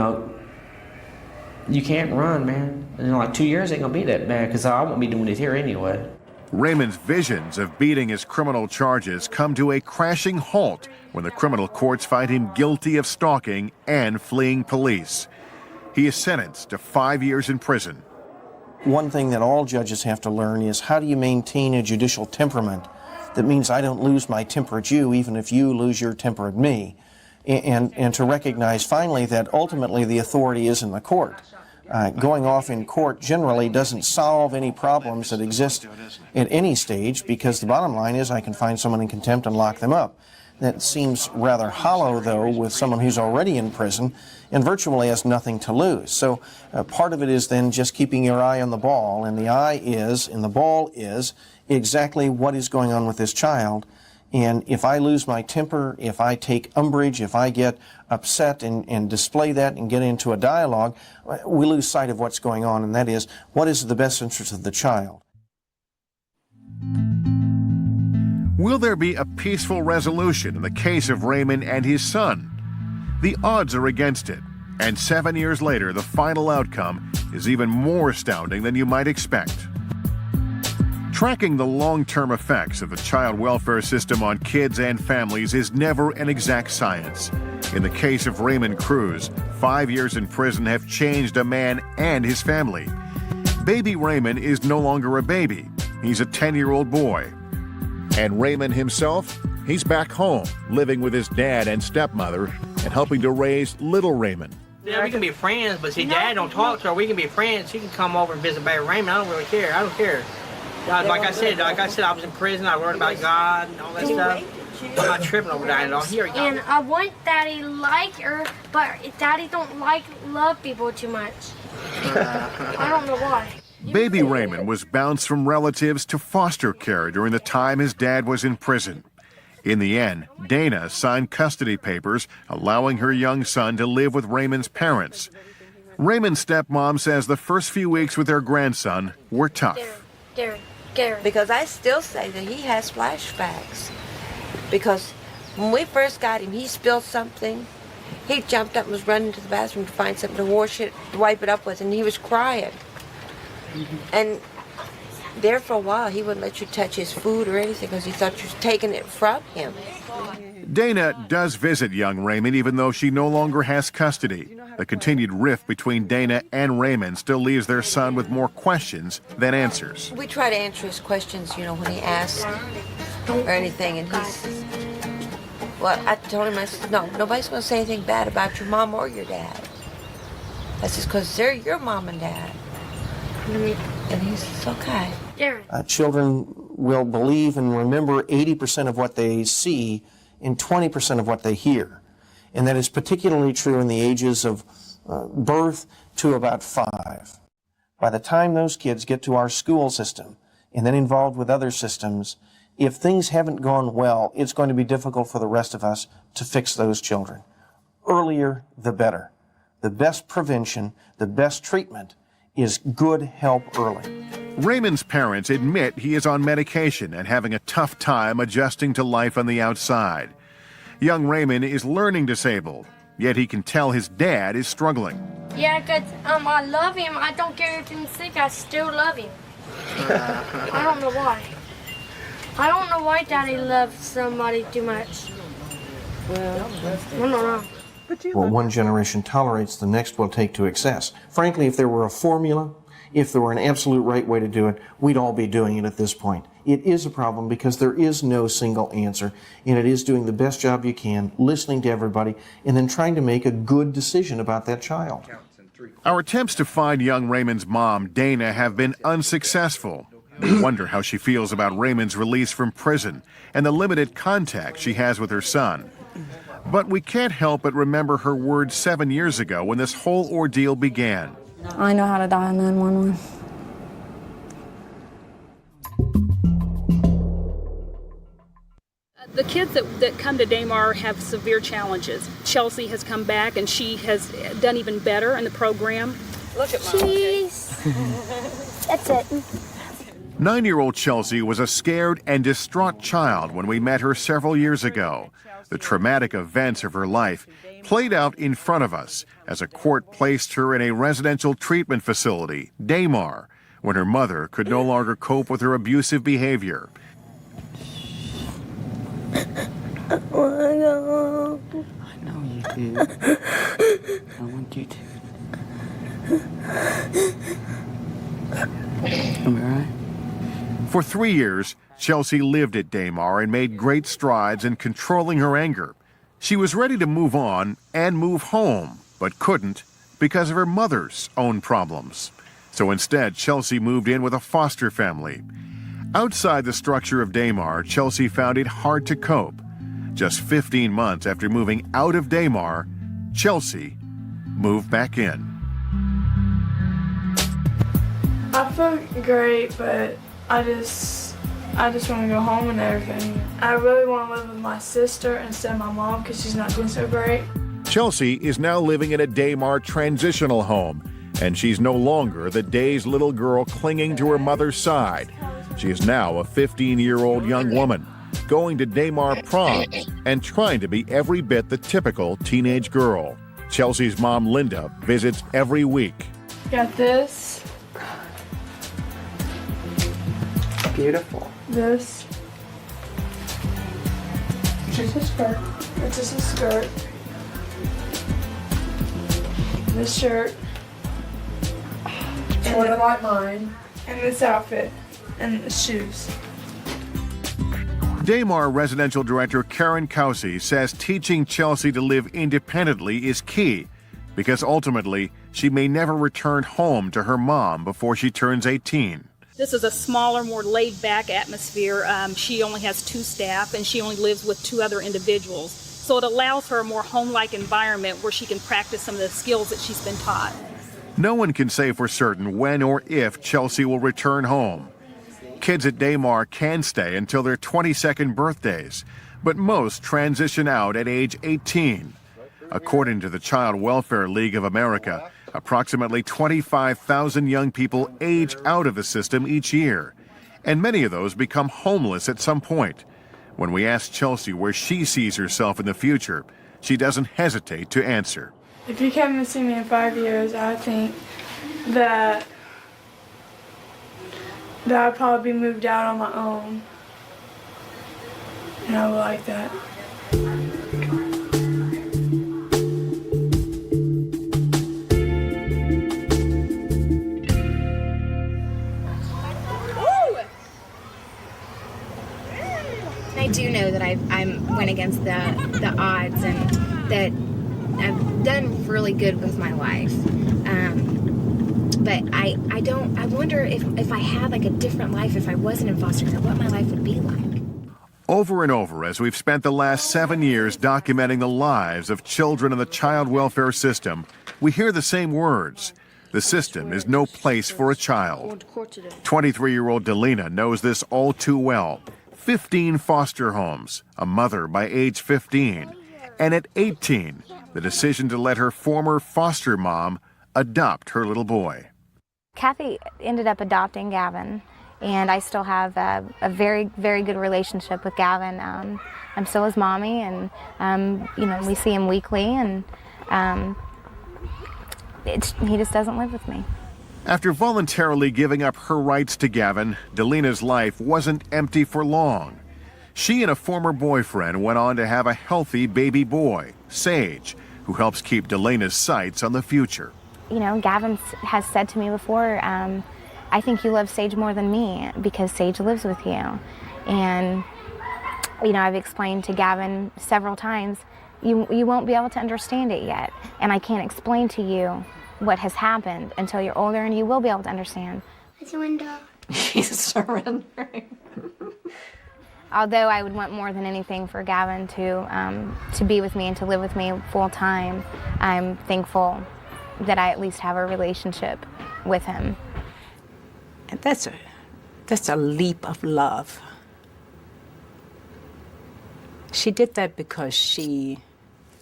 can't run, man. Like 2 years ain't going to be that bad, because I won't be doing it here anyway. Raymond's visions of beating his criminal charges come to a crashing halt when the criminal courts find him guilty of stalking and fleeing police. He is sentenced to 5 years in prison. One thing that all judges have to learn is, how do you maintain a judicial temperament that means I don't lose my temper at you even if you lose your temper at me, and to recognize finally that ultimately the authority is in the court. Going off in court generally doesn't solve any problems that exist at any stage, because the bottom line is I can find someone in contempt and lock them up. That seems rather hollow, though, with someone who's already in prison and virtually has nothing to lose. So part of it is then just keeping your eye on the ball, and the eye is, and the ball is, exactly what is going on with this child. And if I lose my temper, if I take umbrage, if I get upset and display that and get into a dialogue, we lose sight of what's going on, and that is, what is the best interest of the child? Will there be a peaceful resolution in the case of Raymond and his son? The odds are against it, and 7 years later, the final outcome is even more astounding than you might expect. Tracking the long-term effects of the child welfare system on kids and families is never an exact science. In the case of Raymond Cruz, 5 years in prison have changed a man and his family. Baby Raymond is no longer a baby. He's a 10-year-old boy. And Raymond himself, he's back home, living with his dad and stepmother and helping to raise little Raymond. Yeah, we can be friends, but see, Dad don't talk to her. We can be friends. She can come over and visit baby Raymond. I don't really care. I don't care. Like I said, I was in prison. I worried about God and all that stuff. I'm not tripping over that at all. Here we go. And I want Daddy like her, but Daddy don't love people too much. I don't know why. Baby Raymond was bounced from relatives to foster care during the time his dad was in prison. In the end, Dana signed custody papers allowing her young son to live with Raymond's parents. Raymond's stepmom says the first few weeks with their grandson were tough. Gary. Because I still say that he has flashbacks. Because when we first got him, he spilled something. He jumped up and was running to the bathroom to find something to wash it, to wipe it up with, and he was crying. And there for a while, he wouldn't let you touch his food or anything because he thought you was taking it from him. Dana does visit young Raymond even though she no longer has custody. The continued rift between Dana and Raymond still leaves their son with more questions than answers. We try to answer his questions, when he asks or anything, and he's... Well, I told him, I said, no, nobody's going to say anything bad about your mom or your dad. That's just because they're your mom and dad. And he says, okay. Children will believe and remember 80% of what they see and 20% of what they hear. And that is particularly true in the ages of birth to about 5. By the time those kids get to our school system and then involved with other systems, if things haven't gone well, it's going to be difficult for the rest of us to fix those children. Earlier, the better. The best prevention, the best treatment is good help early. Raymond's parents admit he is on medication and having a tough time adjusting to life on the outside. Young Raymond is learning disabled, yet he can tell his dad is struggling. Yeah, because I love him. I don't care if he's sick. I still love him. I don't know why. I don't know why Daddy loves somebody too much. Well, I don't know. What one generation tolerates, the next will take to excess. Frankly, if there were a formula, if there were an absolute right way to do it, we'd all be doing it at this point. It is a problem because there is no single answer, and it is doing the best job you can, listening to everybody, and then trying to make a good decision about that child. Our attempts to find young Raymond's mom, Dana, have been unsuccessful. We wonder how she feels about Raymond's release from prison and the limited contact she has with her son. But we can't help but remember her words 7 years ago when this whole ordeal began. I know how to dial 911. The kids that come to Damar have severe challenges. Chelsea has come back and she has done even better in the program. Look at Mom. Cheese. That's it. 9-year-old Chelsea was a scared and distraught child when we met her several years ago. The traumatic events of her life played out in front of us as a court placed her in a residential treatment facility, Damar, when her mother could no longer cope with her abusive behavior. I wanna go. I know you do. I want you to. Am I right? For 3 years, Chelsea lived at Damar and made great strides in controlling her anger. She was ready to move on and move home, but couldn't because of her mother's own problems. So instead, Chelsea moved in with a foster family. Outside the structure of Damar, Chelsea found it hard to cope. Just 15 months after moving out of Damar, Chelsea moved back in. I feel great, but I just want to go home and everything. I really want to live with my sister instead of my mom because she's not doing so great. Chelsea is now living in a Damar transitional home, and she's no longer the dazed little girl clinging to her mother's side. She is now a 15-year-old young woman, going to Damar prom and trying to be every bit the typical teenage girl. Chelsea's mom, Linda, visits every week. Got this. Beautiful. This. Just a skirt. It's just a skirt. This shirt. Sort of like mine. And this outfit. And the shoes. Damar Residential Director Karen Kousi says teaching Chelsea to live independently is key because ultimately she may never return home to her mom before she turns 18. This is a smaller, more laid-back atmosphere. She only has 2 staff and she only lives with 2 other individuals. So it allows her a more home-like environment where she can practice some of the skills that she's been taught. No one can say for certain when or if Chelsea will return home. Kids at Damar can stay until their 22nd birthdays, but most transition out at age 18. According to the Child Welfare League of America, approximately 25,000 young people age out of the system each year, and many of those become homeless at some point. When we ask Chelsea where she sees herself in the future, she doesn't hesitate to answer. If you come and see me in 5 years, I think that I'd probably be moved out on my own. And I would like that. I do know that I went against the odds and that I've done really good with my life. But I wonder if I had like a different life if I wasn't in foster care, what my life would be like. Over and over, as we've spent the last 7 years documenting the lives of children in the child welfare system, we hear the same words. The system is no place for a child. 23-year-old Delina knows this all too well. 15 foster homes, a mother by age 15, and at 18, the decision to let her former foster mom adopt her little boy. Kathy ended up adopting Gavin, and I still have a very, very good relationship with Gavin. I'm still his mommy, and you know, we see him weekly, and he just doesn't live with me. After voluntarily giving up her rights to Gavin, Delina's life wasn't empty for long. She and a former boyfriend went on to have a healthy baby boy, Sage, who helps keep Delina's sights on the future. You know, Gavin has said to me before, I think you love Sage more than me because Sage lives with you. And, you know, I've explained to Gavin several times, you won't be able to understand it yet. And I can't explain to you what has happened until you're older, and you will be able to understand. It's a window. She's surrendering. Although I would want more than anything for Gavin to be with me and to live with me full time, I'm thankful that I at least have a relationship with him. And that's a leap of love. She did that because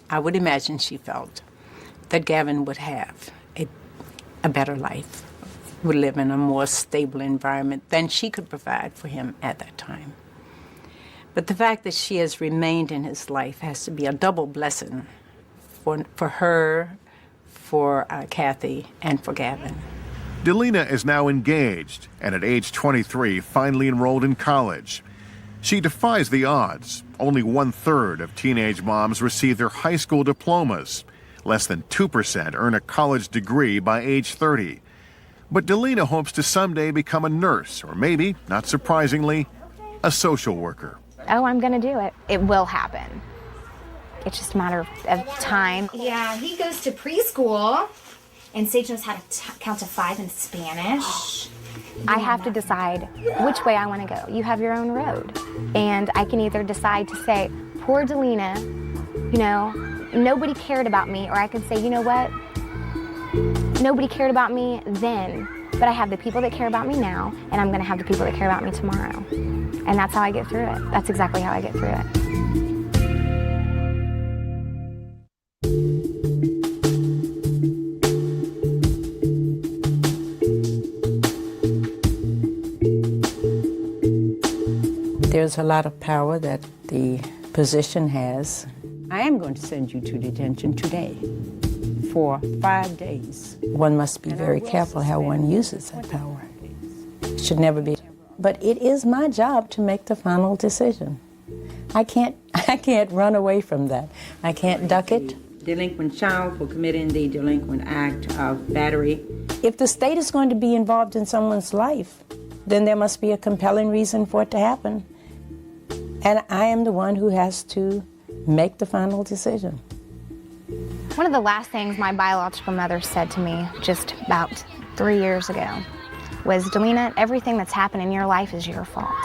I would imagine she felt that Gavin would have a better life, would live in a more stable environment than she could provide for him at that time. But the fact that she has remained in his life has to be a double blessing for her, for Kathy, and for Gavin. Delina is now engaged and at age 23 finally enrolled in college. She defies the odds. Only 1/3 of teenage moms receive their high school diplomas. Less than 2% earn a college degree by age 30. But Delina hopes to someday become a nurse, or maybe, not surprisingly, a social worker. Oh, I'm gonna do it. It will happen. It's just a matter of time. Yeah, he goes to preschool, and Sage knows how to count to 5 in Spanish. I have to decide which way I want to go. You have your own road. And I can either decide to say, poor Delina, you know, nobody cared about me, or I can say, you know what, nobody cared about me then, but I have the people that care about me now, and I'm going to have the people that care about me tomorrow. And that's how I get through it. That's exactly how I get through it. There's a lot of power that the position has. I am going to send you to detention today for 5 days. One must be very careful how one uses that power. It should never be. But it is my job to make the final decision. I can't run away from that. I can't duck it. Delinquent child for committing the delinquent act of battery. If the state is going to be involved in someone's life, then there must be a compelling reason for it to happen. And I am the one who has to make the final decision. One of the last things my biological mother said to me just about 3 years ago was, Delina, everything that's happened in your life is your fault.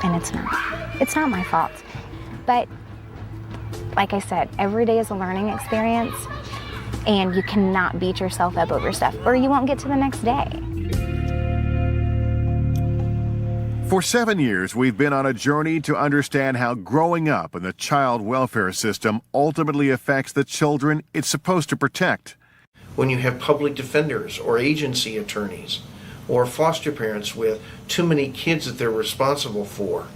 And it's not. It's not my fault. But like I said, every day is a learning experience, and you cannot beat yourself up over stuff, or you won't get to the next day. For 7 years, we've been on a journey to understand how growing up in the child welfare system ultimately affects the children it's supposed to protect. When you have public defenders or agency attorneys or foster parents with too many kids that they're responsible for,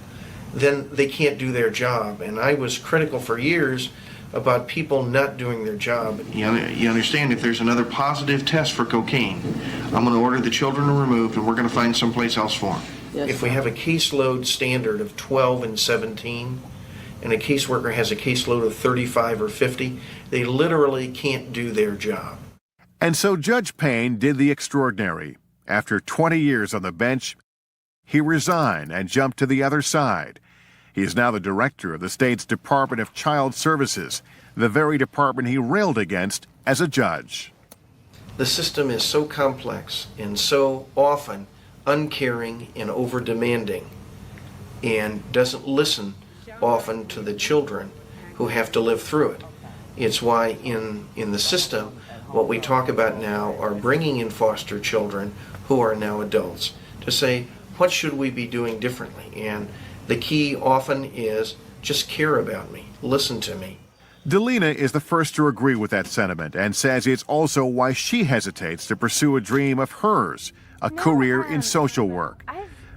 then they can't do their job. And I was critical for years about people not doing their job. You understand, if there's another positive test for cocaine, I'm going to order the children removed and we're going to find someplace else for them. Yes. If we have a caseload standard of 12 and 17, and a caseworker has a caseload of 35 or 50, they literally can't do their job. And so Judge Payne did the extraordinary. After 20 years on the bench, he resigned and jumped to the other side. He is now the director of the state's Department of Child Services, the very department he railed against as a judge. The system is so complex and so often uncaring and over-demanding, and doesn't listen often to the children who have to live through it. It's why in the system, what we talk about now are bringing in foster children who are now adults to say, what should we be doing differently? And the key often is just care about me, listen to me. Delina is the first to agree with that sentiment and says it's also why she hesitates to pursue a dream of hers, a career in social work.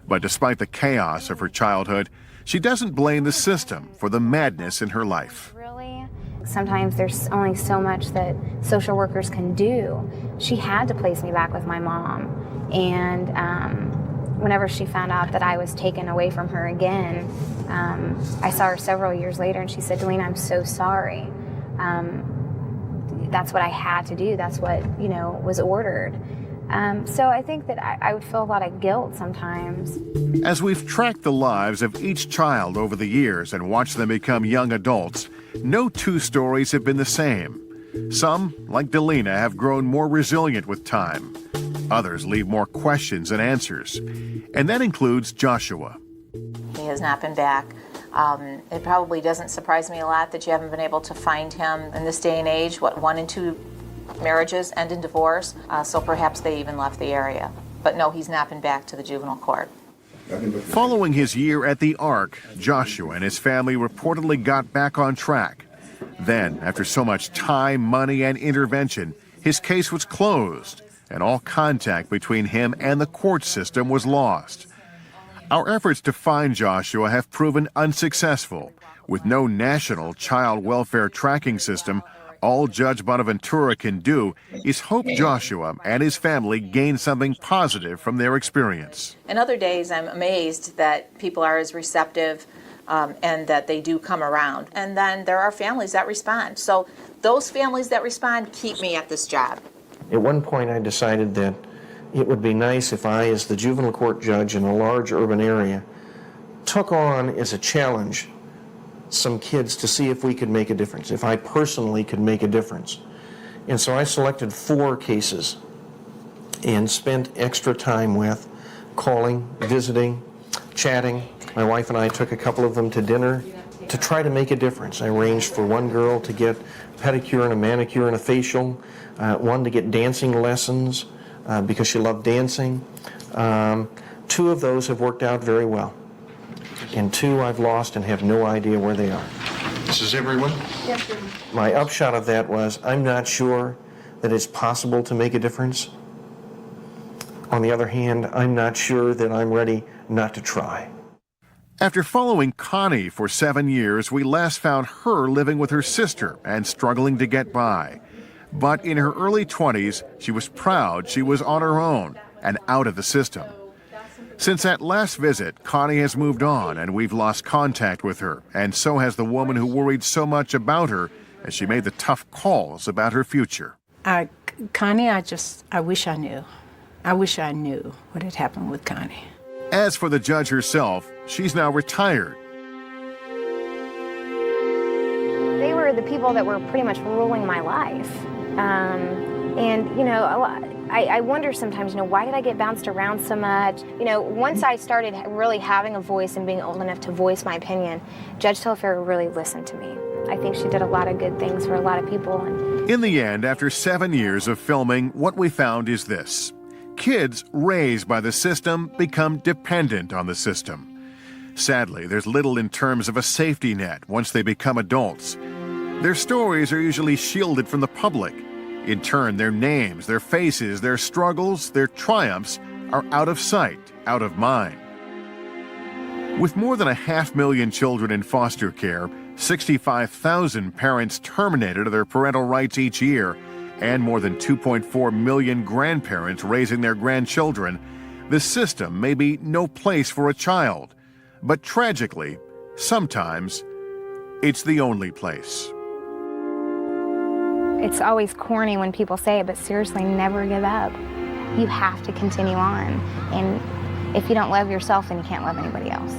But despite the chaos of her childhood, she doesn't blame the system for the madness in her life. Sometimes there's only so much that social workers can do. She had to place me back with my mom. And whenever she found out that I was taken away from her again, I saw her several years later and she said, Delina, I'm so sorry. That's what I had to do. That's what, was ordered. So I think that I would feel a lot of guilt sometimes. As we've tracked the lives of each child over the years and watched them become young adults, no two stories have been the same. Some, like Delina, have grown more resilient with time. Others leave more questions than answers. And that includes Joshua. He has not been back. It probably doesn't surprise me a lot that you haven't been able to find him in this day and age. 1 in 2 marriages end in divorce, so perhaps they even left the area. But no, he's not been back to the juvenile court. Following his year at the Ark, Joshua and his family reportedly got back on track. Then, after so much time, money, and intervention, his case was closed, and all contact between him and the court system was lost. Our efforts to find Joshua have proven unsuccessful. With no national child welfare tracking system, all Judge Bonaventura can do is hope Joshua and his family gain something positive from their experience. And other days I'm amazed that people are as receptive and that they do come around. And then there are families that respond. So those families that respond keep me at this job. At one point I decided that it would be nice if I, as the juvenile court judge in a large urban area, took on as a challenge some kids to see if we could make a difference, if I personally could make a difference. And so I selected 4 cases and spent extra time with calling, visiting, chatting. My wife and I took a couple of them to dinner to try to make a difference. I arranged for one girl to get a pedicure and a manicure and a facial, one to get dancing lessons because she loved dancing. 2 of those have worked out very well. And 2 I've lost and have no idea where they are. This is everyone? Yes, sir. My upshot of that was I'm not sure that it's possible to make a difference. On the other hand, I'm not sure that I'm ready not to try. After following Connie for 7 years, we last found her living with her sister and struggling to get by. But in her early 20s, she was proud she was on her own and out of the system. Since that last visit, Connie has moved on and we've lost contact with her, and so has the woman who worried so much about her as she made the tough calls about her future. Connie, I wish I knew. I wish I knew what had happened with Connie. As for the judge herself, she's now retired. They were the people that were pretty much ruling my life. I wonder sometimes, why did I get bounced around so much? Once I started really having a voice and being old enough to voice my opinion, Judge Telfair really listened to me. I think she did a lot of good things for a lot of people. In the end, after 7 years of filming, what we found is this. Kids raised by the system become dependent on the system. Sadly, there's little in terms of a safety net once they become adults. Their stories are usually shielded from the public. In turn, their names, their faces, their struggles, their triumphs are out of sight, out of mind. With more than 500,000 children in foster care, 65,000 parents terminated their parental rights each year, and more than 2.4 million grandparents raising their grandchildren, the system may be no place for a child. But tragically, sometimes it's the only place. It's always corny when people say it, but seriously, never give up. You have to continue on. And if you don't love yourself, then you can't love anybody else.